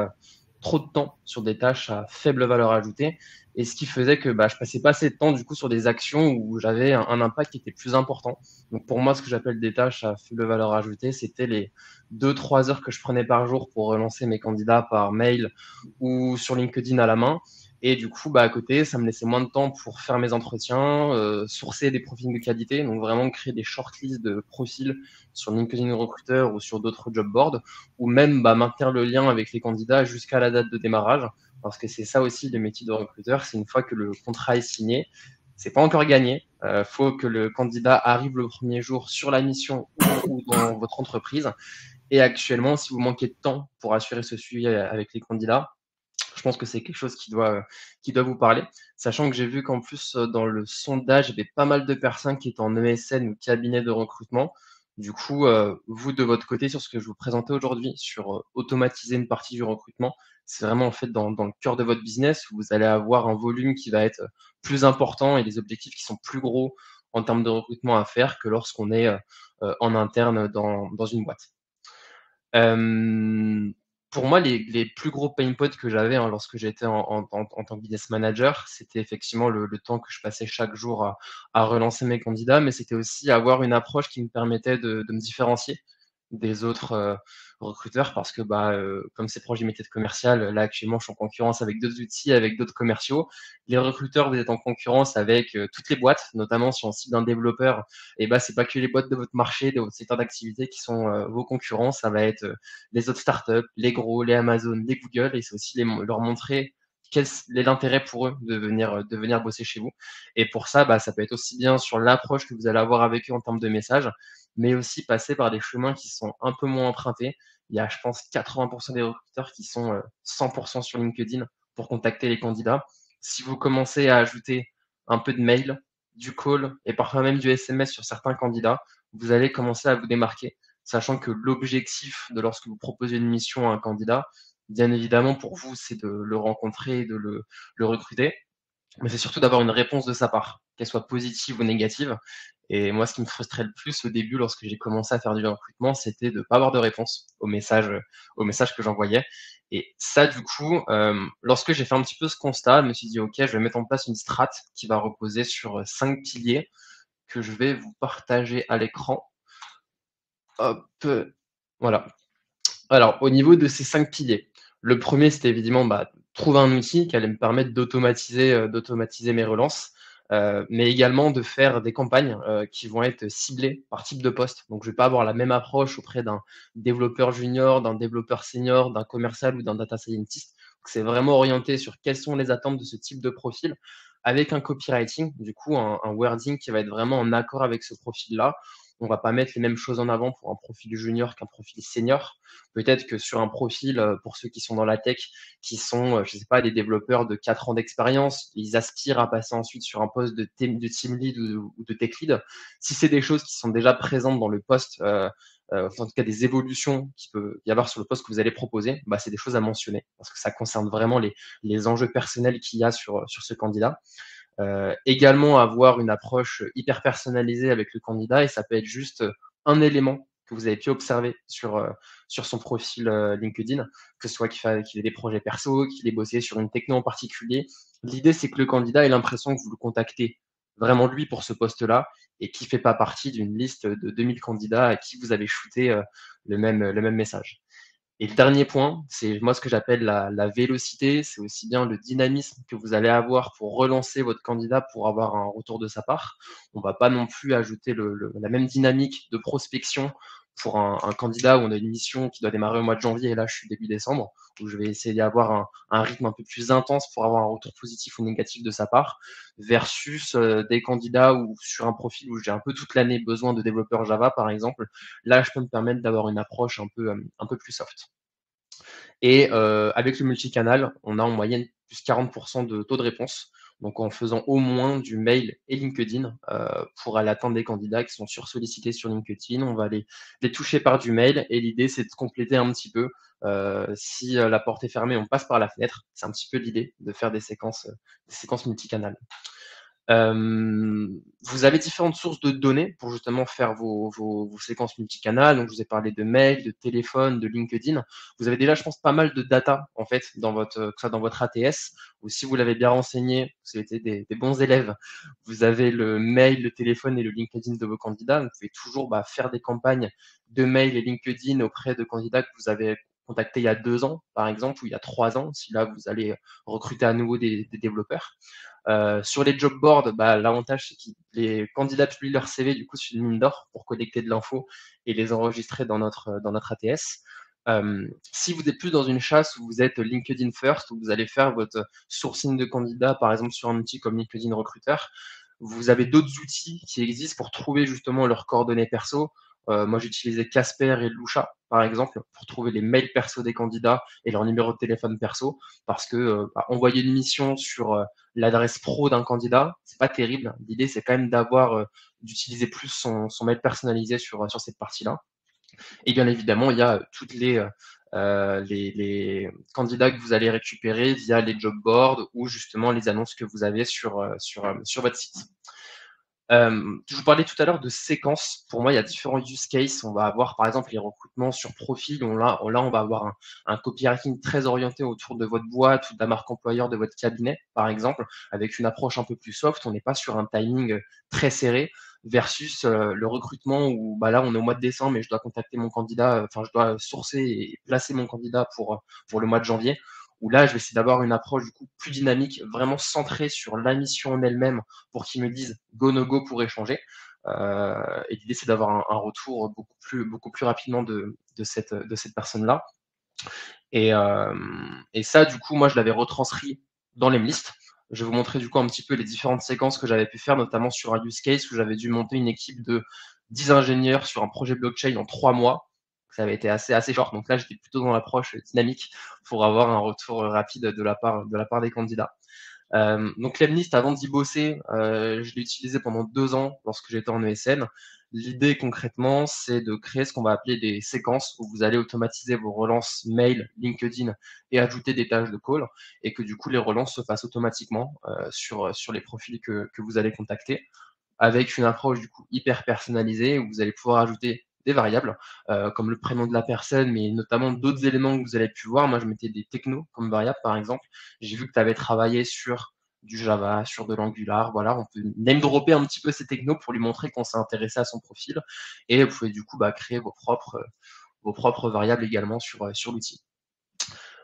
trop de temps sur des tâches à faible valeur ajoutée, et ce qui faisait que je passais pas assez de temps du coup sur des actions où j'avais un impact qui était plus important. Donc pour moi, ce que j'appelle des tâches à faible valeur ajoutée, c'était les 2-3 heures que je prenais par jour pour relancer mes candidats par mail ou sur LinkedIn à la main. Et du coup, à côté, ça me laissait moins de temps pour faire mes entretiens, sourcer des profils de qualité, donc vraiment créer des shortlists de profils sur LinkedIn Recruiter ou sur d'autres job boards, ou même maintenir le lien avec les candidats jusqu'à la date de démarrage, parce que c'est ça aussi le métier de recruteur, c'est une fois que le contrat est signé, c'est pas encore gagné. Faut que le candidat arrive le premier jour sur la mission ou dans votre entreprise. Et actuellement, si vous manquez de temps pour assurer ce suivi avec les candidats, je pense que c'est quelque chose qui doit vous parler, sachant que j'ai vu qu'en plus, dans le sondage, il y avait pas mal de personnes qui étaient en ESN ou cabinet de recrutement. Du coup, vous, de votre côté, sur ce que je vous présentais aujourd'hui, sur automatiser une partie du recrutement, c'est vraiment en fait dans le cœur de votre business où vous allez avoir un volume qui va être plus important et des objectifs qui sont plus gros en termes de recrutement à faire que lorsqu'on est en interne dans une boîte. Pour moi, les plus gros pain points que j'avais lorsque j'étais en tant que business manager, c'était effectivement le temps que je passais chaque jour à relancer mes candidats, mais c'était aussi avoir une approche qui me permettait de me différencier des autres recruteurs parce que comme c'est proche du métier de commercial, là actuellement je suis en concurrence avec d'autres outils, avec d'autres commerciaux. Les recruteurs, vous êtes en concurrence avec toutes les boîtes, notamment si on cible un développeur, et c'est pas que les boîtes de votre marché, de votre secteur d'activité qui sont vos concurrents, ça va être les autres startups, les gros, les Amazon, les Google, et c'est aussi leur montrer quel est l'intérêt pour eux de venir bosser chez vous. Et pour ça, ça peut être aussi bien sur l'approche que vous allez avoir avec eux en termes de messages, mais aussi passer par des chemins qui sont un peu moins empruntés. Il y a, je pense, 80% des recruteurs qui sont 100% sur LinkedIn pour contacter les candidats. Si vous commencez à ajouter un peu de mail, du call et parfois même du SMS sur certains candidats, vous allez commencer à vous démarquer, sachant que l'objectif de lorsque vous proposez une mission à un candidat, bien évidemment pour vous, c'est de le rencontrer et de le recruter, mais c'est surtout d'avoir une réponse de sa part, qu'elle soit positive ou négative. Et moi, ce qui me frustrait le plus au début, lorsque j'ai commencé à faire du recrutement, c'était de ne pas avoir de réponse aux messages que j'envoyais. Et ça, du coup, lorsque j'ai fait un petit peu ce constat, je me suis dit, OK, je vais mettre en place une strat qui va reposer sur 5 piliers que je vais vous partager à l'écran. Hop, voilà. Alors, au niveau de ces 5 piliers, le premier, c'était évidemment trouver un outil qui allait me permettre d'automatiser mes relances, mais également de faire des campagnes qui vont être ciblées par type de poste. Donc, je ne vais pas avoir la même approche auprès d'un développeur junior, d'un développeur senior, d'un commercial ou d'un data scientist. C'est vraiment orienté sur quelles sont les attentes de ce type de profil, avec un copywriting, du coup, un wording qui va être vraiment en accord avec ce profil-là. On ne va pas mettre les mêmes choses en avant pour un profil junior qu'un profil senior. Peut-être que sur un profil, pour ceux qui sont dans la tech, qui sont, je sais pas, des développeurs de 4 ans d'expérience, ils aspirent à passer ensuite sur un poste de team lead ou de tech lead. Si c'est des choses qui sont déjà présentes dans le poste, en tout cas des évolutions qu'il peut y avoir sur le poste que vous allez proposer, c'est des choses à mentionner parce que ça concerne vraiment les enjeux personnels qu'il y a sur ce candidat. Également avoir une approche hyper personnalisée avec le candidat, et ça peut être juste un élément que vous avez pu observer sur son profil LinkedIn, que ce soit qu'il ait des projets perso, qu'il ait bossé sur une techno en particulier. L'idée, c'est que le candidat ait l'impression que vous le contactez vraiment lui pour ce poste-là et qui ne fait pas partie d'une liste de 2000 candidats à qui vous avez shooté le même message. Et le dernier point, c'est moi ce que j'appelle la vélocité, c'est aussi bien le dynamisme que vous allez avoir pour relancer votre candidat pour avoir un retour de sa part. On ne va pas non plus ajouter la même dynamique de prospection pour un candidat où on a une mission qui doit démarrer au mois de janvier et là je suis début décembre, où je vais essayer d'avoir un rythme un peu plus intense pour avoir un retour positif ou négatif de sa part, versus des candidats où sur un profil où j'ai un peu toute l'année besoin de développeurs Java par exemple, là je peux me permettre d'avoir une approche un peu plus soft. Et avec le multicanal, on a en moyenne plus 40% de taux de réponse. Donc en faisant au moins du mail et LinkedIn pour aller atteindre des candidats qui sont sursollicités sur LinkedIn, on va les toucher par du mail. Et l'idée, c'est de compléter un petit peu. Si la porte est fermée, on passe par la fenêtre. C'est un petit peu l'idée de faire des séquences multicanales. Vous avez différentes sources de données pour justement faire vos séquences multicanales. Donc, je vous ai parlé de mail, de téléphone, de LinkedIn. Vous avez déjà, je pense, pas mal de data, en fait, dans votre, que ce soit dans votre ATS, ou si vous l'avez bien renseigné, vous avez été des bons élèves, vous avez le mail, le téléphone et le LinkedIn de vos candidats. Vous pouvez toujours faire des campagnes de mail et LinkedIn auprès de candidats que vous avez contactés il y a 2 ans, par exemple, ou il y a 3 ans, si là, vous allez recruter à nouveau des développeurs. Sur les job boards, l'avantage c'est que les candidats publient leur CV du coup sur une mine d'or pour collecter de l'info et les enregistrer dans notre ATS. Si vous êtes plus dans une chasse où vous êtes LinkedIn first, où vous allez faire votre sourcing de candidats, par exemple sur un outil comme LinkedIn Recruiter, vous avez d'autres outils qui existent pour trouver justement leurs coordonnées perso. Moi, j'utilisais Casper et Lusha, par exemple, pour trouver les mails perso des candidats et leur numéro de téléphone perso, parce que envoyer une mission sur l'adresse pro d'un candidat, c'est pas terrible. L'idée, c'est quand même d'utiliser plus son mail personnalisé sur cette partie-là. Et bien évidemment, il y a toutes les candidats que vous allez récupérer via les job boards ou justement les annonces que vous avez sur votre site. Je vous parlais tout à l'heure de séquences. Pour moi, il y a différents use cases. On va avoir par exemple les recrutements sur profil. Là, on va avoir un copywriting très orienté autour de votre boîte ou de la marque employeur de votre cabinet, par exemple, avec une approche un peu plus soft. On n'est pas sur un timing très serré versus le recrutement où là, on est au mois de décembre et je dois contacter mon candidat, je dois sourcer et placer mon candidat pour le mois de janvier où là, je vais essayer d'avoir une approche du coup plus dynamique, vraiment centrée sur la mission en elle-même pour qu'ils me disent go no go pour échanger. Et l'idée, c'est d'avoir un retour beaucoup plus rapidement de cette personne-là. Et ça, du coup, moi, je l'avais retranscrit dans les listes. Je vais vous montrer du coup un petit peu les différentes séquences que j'avais pu faire, notamment sur un use case où j'avais dû monter une équipe de 10 ingénieurs sur un projet blockchain en 3 mois. Ça avait été assez short. Donc là, j'étais plutôt dans l'approche dynamique pour avoir un retour rapide de la part des candidats. Donc Lemlist, avant d'y bosser, je l'ai utilisé pendant 2 ans lorsque j'étais en ESN. L'idée concrètement, c'est de créer ce qu'on va appeler des séquences où vous allez automatiser vos relances mail, LinkedIn et ajouter des tâches de call et que du coup les relances se fassent automatiquement sur les profils que vous allez contacter avec une approche du coup hyper personnalisée où vous allez pouvoir ajouter des variables comme le prénom de la personne, mais notamment d'autres éléments que vous allez pu voir. Moi, je mettais des technos comme variables, par exemple. J'ai vu que tu avais travaillé sur du Java, sur de l'Angular. Voilà, on peut name dropper un petit peu ces technos pour lui montrer qu'on s'est intéressé à son profil. Et vous pouvez du coup créer vos propres variables également sur l'outil.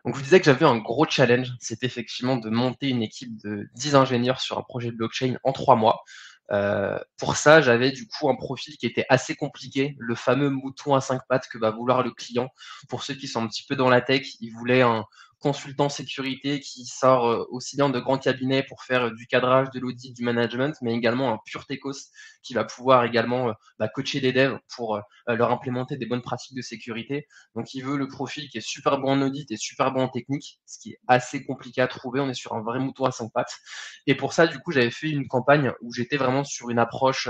Donc, je vous disais que j'avais un gros challenge, c'est effectivement de monter une équipe de 10 ingénieurs sur un projet de blockchain en 3 mois. Pour ça, j'avais du coup un profil qui était assez compliqué, le fameux mouton à 5 pattes que va vouloir le client. Pour ceux qui sont un petit peu dans la tech, il voulait un consultant sécurité qui sort aussi bien de grands cabinets pour faire du cadrage, de l'audit, du management, mais également un pur techos qui va pouvoir également coacher les devs pour leur implémenter des bonnes pratiques de sécurité. Donc, il veut le profil qui est super bon en audit et super bon en technique, ce qui est assez compliqué à trouver. On est sur un vrai mouton à 5 pattes. Et pour ça, du coup, j'avais fait une campagne où j'étais vraiment sur une approche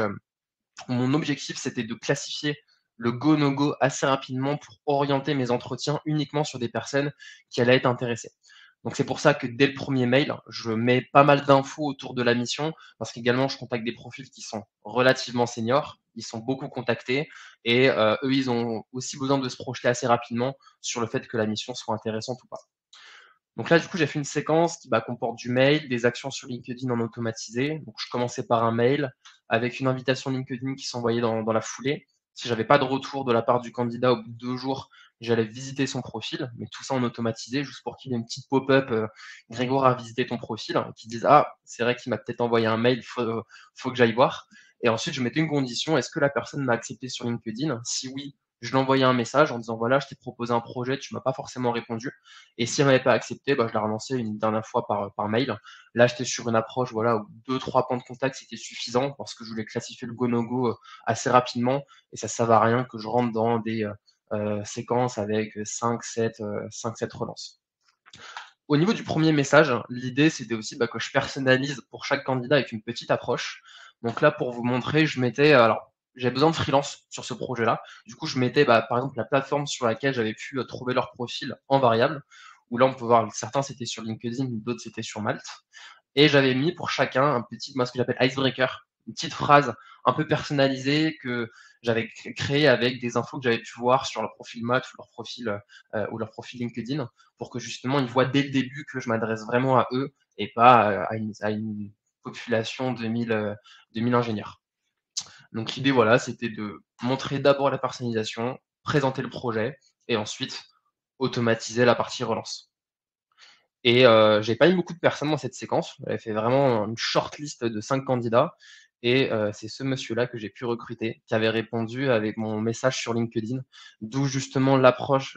où mon objectif, c'était de classifier le go no go assez rapidement pour orienter mes entretiens uniquement sur des personnes qui allaient être intéressées. Donc c'est pour ça que dès le premier mail, je mets pas mal d'infos autour de la mission, parce qu'également je contacte des profils qui sont relativement seniors, ils sont beaucoup contactés, et eux, ils ont aussi besoin de se projeter assez rapidement sur le fait que la mission soit intéressante ou pas. Donc là, du coup, j'ai fait une séquence qui comporte du mail, des actions sur LinkedIn en automatisé. Donc je commençais par un mail avec une invitation LinkedIn qui s'envoyait dans la foulée. Si j'avais pas de retour de la part du candidat au bout de 2 jours, j'allais visiter son profil, mais tout ça en automatisé, juste pour qu'il y ait une petite pop-up Grégoire a visité ton profil, qui dise ah, c'est vrai qu'il m'a peut-être envoyé un mail, faut que j'aille voir. Et ensuite, je mettais une condition, est-ce que la personne m'a accepté sur LinkedIn? Si oui, je lui envoyais un message en disant voilà, je t'ai proposé un projet, tu m'as pas forcément répondu. Et si elle m'avait pas accepté, je la relançais une dernière fois par mail. Là, j'étais sur une approche où 2-3 points de contact, c'était suffisant parce que je voulais classifier le go-no-go assez rapidement et ça ne servait à rien que je rentre dans des séquences avec 5-7 relances. Au niveau du premier message, l'idée, c'était aussi que je personnalise pour chaque candidat avec une petite approche. Donc là, pour vous montrer, je mettais... Alors, j'avais besoin de freelance sur ce projet-là. Du coup, je mettais, par exemple, la plateforme sur laquelle j'avais pu trouver leur profil en variable. Où là, on peut voir, certains, c'était sur LinkedIn, d'autres, c'était sur Malte. Et j'avais mis pour chacun un petit, moi, ce que j'appelle icebreaker, une petite phrase un peu personnalisée que j'avais créée avec des infos que j'avais pu voir sur leur profil Match ou leur profil LinkedIn pour que justement ils voient dès le début que je m'adresse vraiment à eux et pas à une population de 1000 ingénieurs. Donc l'idée, voilà, c'était de montrer d'abord la personnalisation, présenter le projet et ensuite automatiser la partie relance. Et j'ai pas mis beaucoup de personnes dans cette séquence. J'avais fait vraiment une short list de 5 candidats et c'est ce monsieur-là que j'ai pu recruter, qui avait répondu avec mon message sur LinkedIn, d'où justement l'importance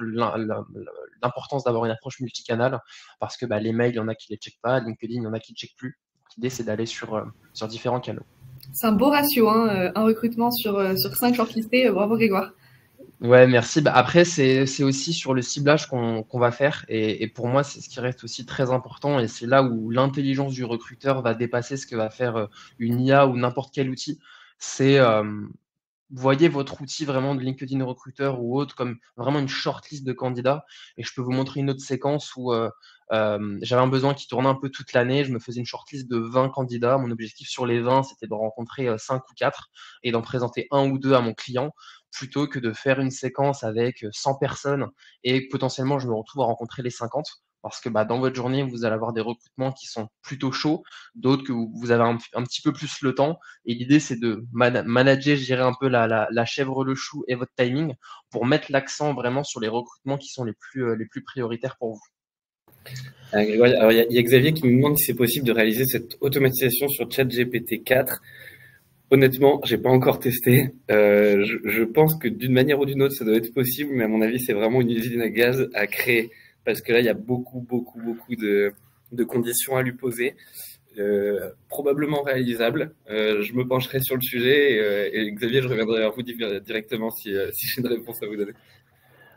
d'avoir une approche multicanal parce que les mails, il y en a qui les checkent pas, LinkedIn, il y en a qui ne checkent plus. L'idée, c'est d'aller sur différents canaux. C'est un beau ratio, hein, un recrutement sur 5 shortlistés. Bravo Grégoire. Ouais, merci. Après, c'est aussi sur le ciblage qu'on va faire. Et pour moi, c'est ce qui reste aussi très important. Et c'est là où l'intelligence du recruteur va dépasser ce que va faire une IA ou n'importe quel outil. C'est voyez votre outil vraiment de LinkedIn recruteur ou autre comme vraiment une shortlist de candidats. Et je peux vous montrer une autre séquence où j'avais un besoin qui tournait un peu toute l'année. Je me faisais une shortlist de 20 candidats. Mon objectif sur les 20, c'était de rencontrer 5 ou 4 et d'en présenter un ou deux à mon client plutôt que de faire une séquence avec 100 personnes et potentiellement je me retrouve à rencontrer les 50 parce que dans votre journée, vous allez avoir des recrutements qui sont plutôt chauds, d'autres que vous avez un petit peu plus le temps. Et l'idée, c'est de manager, je dirais, un peu la chèvre, le chou et votre timing pour mettre l'accent vraiment sur les recrutements qui sont les plus prioritaires pour vous. Grégoire, alors il y a Xavier qui nous demande si c'est possible de réaliser cette automatisation sur ChatGPT 4. Honnêtement, j'ai pas encore testé. Je pense que d'une manière ou d'une autre, ça doit être possible, mais à mon avis, c'est vraiment une usine à gaz à créer parce que là, il y a beaucoup de conditions à lui poser. Probablement réalisable. Je me pencherai sur le sujet et Xavier, je reviendrai vers vous directement si j'ai une réponse à vous donner.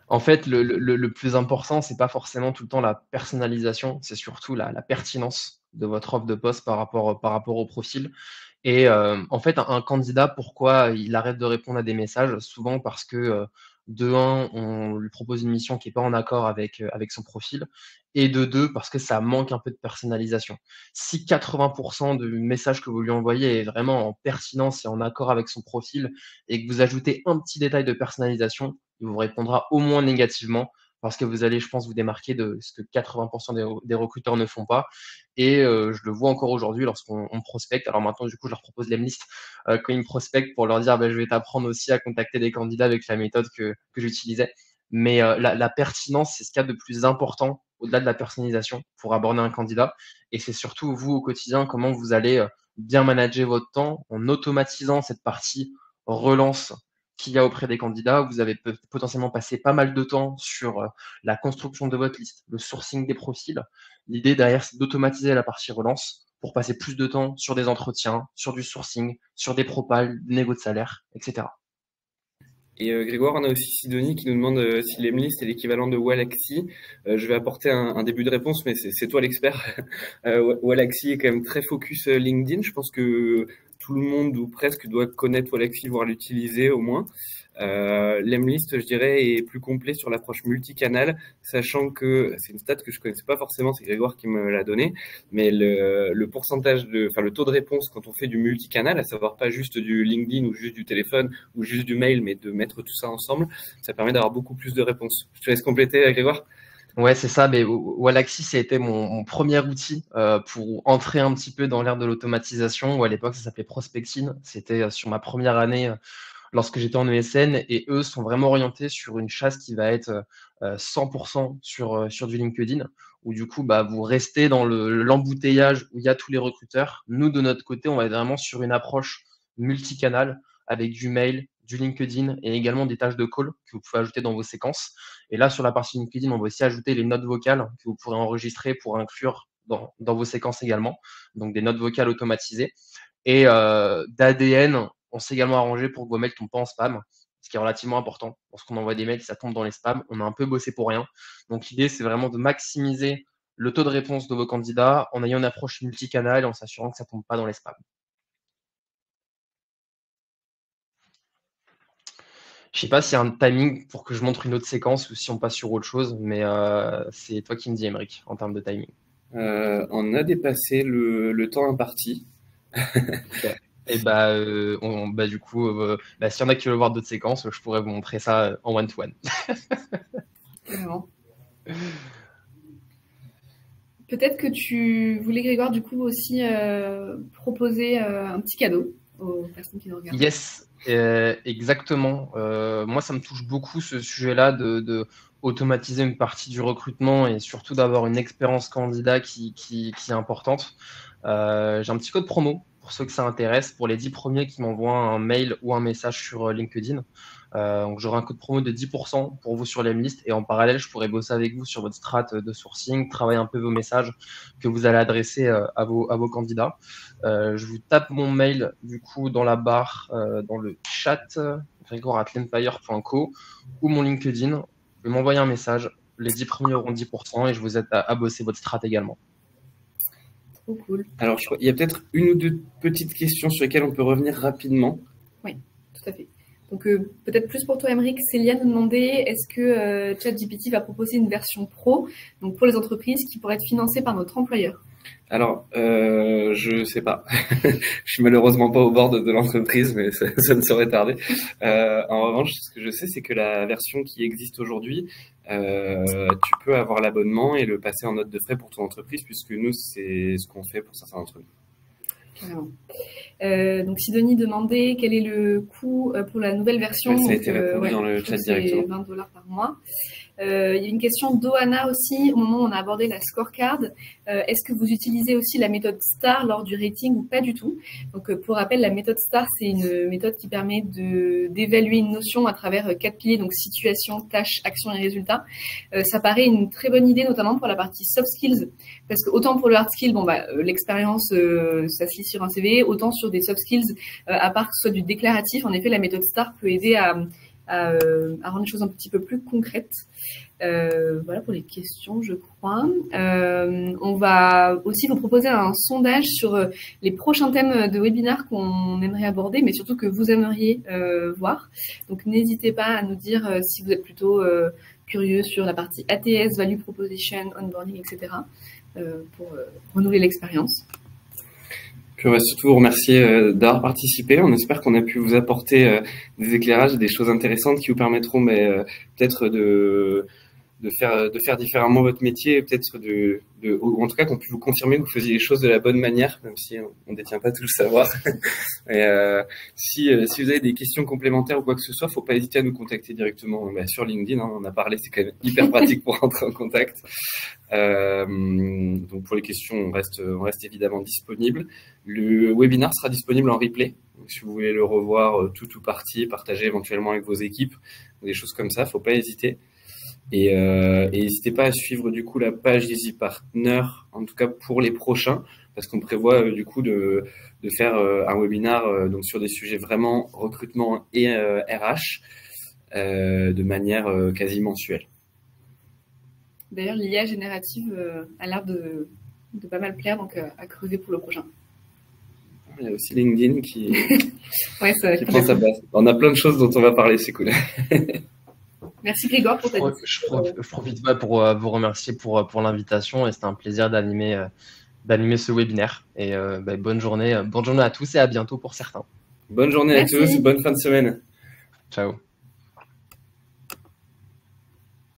En fait, le plus important, c'est pas forcément tout le temps la personnalisation, c'est surtout la pertinence de votre offre de poste par rapport au profil. Et en fait, un candidat, pourquoi il arrête de répondre à des messages? Souvent parce que, de un, on lui propose une mission qui est pas en accord avec son profil et de deux, parce que ça manque un peu de personnalisation. Si 80 du message que vous lui envoyez est vraiment en pertinence et en accord avec son profil et que vous ajoutez un petit détail de personnalisation, il vous répondra au moins négativement parce que vous allez, je pense, vous démarquer de ce que 80 des recruteurs ne font pas. Et je le vois encore aujourd'hui lorsqu'on prospecte. Alors maintenant, du coup, je leur propose l'Emlist quand ils me prospectent pour leur dire je vais t'apprendre aussi à contacter des candidats avec la méthode que j'utilisais. Mais la pertinence, c'est ce qu'il y a de plus important au-delà de la personnalisation pour aborder un candidat. Et c'est surtout vous au quotidien, comment vous allez bien manager votre temps en automatisant cette partie relance qu'il y a auprès des candidats. Vous avez potentiellement passé pas mal de temps sur la construction de votre liste, le sourcing des profils. L'idée derrière, c'est d'automatiser la partie relance pour passer plus de temps sur des entretiens, sur du sourcing, sur des propals, des négo de salaire, etc. Et Grégoire, on a aussi Sidonie qui nous demande si l'Emlist est l'équivalent de Wallaxy. Je vais apporter un début de réponse, mais c'est toi l'expert. Wallaxy est quand même très focus LinkedIn. Je pense que tout le monde ou presque doit connaître Wallaxy, voire l'utiliser au moins. L'Emlist, je dirais, est plus complet sur l'approche multicanal, sachant que c'est une stat que je connaissais pas forcément, c'est Grégoire qui me l'a donné, mais le pourcentage le taux de réponse quand on fait du multicanal, à savoir pas juste du LinkedIn ou juste du téléphone ou juste du mail, mais de mettre tout ça ensemble, ça permet d'avoir beaucoup plus de réponses. Je te laisse compléter, Grégoire. Ouais, c'est ça. Mais Wallaxy, ça a été mon premier outil pour entrer un petit peu dans l'ère de l'automatisation, où à l'époque, ça s'appelait Prospectine. C'était sur ma première année lorsque j'étais en ESN, et eux sont vraiment orientés sur une chasse qui va être 100% sur du LinkedIn, où du coup, vous restez dans l'embouteillage où il y a tous les recruteurs. Nous, de notre côté, on va être vraiment sur une approche multicanal avec du mail, du LinkedIn et également des tâches de call que vous pouvez ajouter dans vos séquences. Et là, sur la partie LinkedIn, on va aussi ajouter les notes vocales que vous pourrez enregistrer pour inclure dans vos séquences également, donc des notes vocales automatisées. Et d'ADN, on s'est également arrangé pour que vos mails ne tombent pas en spam, ce qui est relativement important. Lorsqu'on envoie des mails, ça tombe dans les spams. On a un peu bossé pour rien. Donc l'idée, c'est vraiment de maximiser le taux de réponse de vos candidats en ayant une approche multicanal et en s'assurant que ça ne tombe pas dans les spams. Je ne sais pas s'il y a un timing pour que je montre une autre séquence ou si on passe sur autre chose, mais c'est toi qui me dis, Émeric, en termes de timing. On a dépassé le temps imparti. Okay. Et du coup, s'il y en a qui veulent voir d'autres séquences, je pourrais vous montrer ça en one-to-one. Vraiment. Peut-être que tu voulais, Grégoire, du coup, aussi proposer un petit cadeau aux personnes qui nous regardent. Yes, exactement. Moi, ça me touche beaucoup ce sujet-là de automatiser une partie du recrutement et surtout d'avoir une expérience candidat qui est importante. J'ai un petit code promo pour ceux que ça intéresse, pour les 10 premiers qui m'envoient un mail ou un message sur LinkedIn. Donc j'aurai un code promo de 10% pour vous sur l'Emlist et en parallèle, je pourrai bosser avec vous sur votre strat de sourcing, travailler un peu vos messages que vous allez adresser à vos candidats. Je vous tape mon mail du coup dans la barre, dans le chat, gregor@l'empire.co ou mon LinkedIn. Vous pouvez m'envoyer un message. Les 10 premiers auront 10% et je vous aide à bosser votre strat également. Trop cool. Alors, je crois il y a peut-être une ou deux petites questions sur lesquelles on peut revenir rapidement. Oui, tout à fait. Donc, peut-être plus pour toi, Aymeric, Célia nous demandait est-ce que ChatGPT va proposer une version pro, donc pour les entreprises, qui pourrait être financée par notre employeur? Alors, je sais pas. Je suis malheureusement pas au bord de l'entreprise, mais ça ne saurait tarder. En revanche, ce que je sais, c'est que la version qui existe aujourd'hui, tu peux avoir l'abonnement et le passer en note de frais pour ton entreprise, puisque nous, c'est ce qu'on fait pour certains d'entre nous. Carrément. Donc Sidonie demandait quel est le coût pour la nouvelle version. Ça a été répondu dans le chat directement. C'est $20 par mois. Il y a une question d'Ohana aussi, au moment où on a abordé la scorecard. Est-ce que vous utilisez aussi la méthode STAR lors du rating ou pas du tout? Donc, pour rappel, la méthode STAR, c'est une méthode qui permet d'évaluer une notion à travers 4 piliers, donc situation, tâche, action et résultat. Ça paraît une très bonne idée, notamment pour la partie soft skills, parce que autant pour le hard skill, l'expérience, ça se lit sur un CV, autant sur des soft skills, à part que ce soit du déclaratif, en effet, la méthode STAR peut aider à rendre les choses un petit peu plus concrètes. Voilà pour les questions, je crois. On va aussi vous proposer un sondage sur les prochains thèmes de webinaire qu'on aimerait aborder, mais surtout que vous aimeriez voir. Donc, n'hésitez pas à nous dire si vous êtes plutôt curieux sur la partie ATS, Value Proposition, Onboarding, etc. Pour renouveler l'expérience. Puis on va surtout vous remercier d'avoir participé. On espère qu'on a pu vous apporter des éclairages et des choses intéressantes qui vous permettront peut-être de faire différemment votre métier, peut-être ou en tout cas qu'on puisse vous confirmer que vous faisiez les choses de la bonne manière, même si on ne détient pas tout le savoir. Et si vous avez des questions complémentaires ou quoi que ce soit, faut pas hésiter à nous contacter directement sur LinkedIn. On en a parlé, c'est quand même hyper pratique pour rentrer en contact. Donc pour les questions, on reste évidemment disponible. Le webinaire sera disponible en replay. Donc, si vous voulez le revoir tout ou partie, partager éventuellement avec vos équipes, des choses comme ça, faut pas hésiter. Et n'hésitez pas à suivre du coup la page Easy Partner, en tout cas pour les prochains, parce qu'on prévoit du coup de faire un webinaire donc sur des sujets vraiment recrutement et RH de manière quasi mensuelle. D'ailleurs, l'IA générative a l'air de pas mal plaire, donc à creuser pour le prochain. Il y a aussi LinkedIn qui qui prend sa place. On a plein de choses dont on va parler, c'est cool. Merci Grégoire pour ta Je profite pour vous remercier pour l'invitation et c'était un plaisir d'animer ce webinaire. Et bonne journée à tous et à bientôt pour certains. Bonne journée à tous, bonne fin de semaine. Ciao.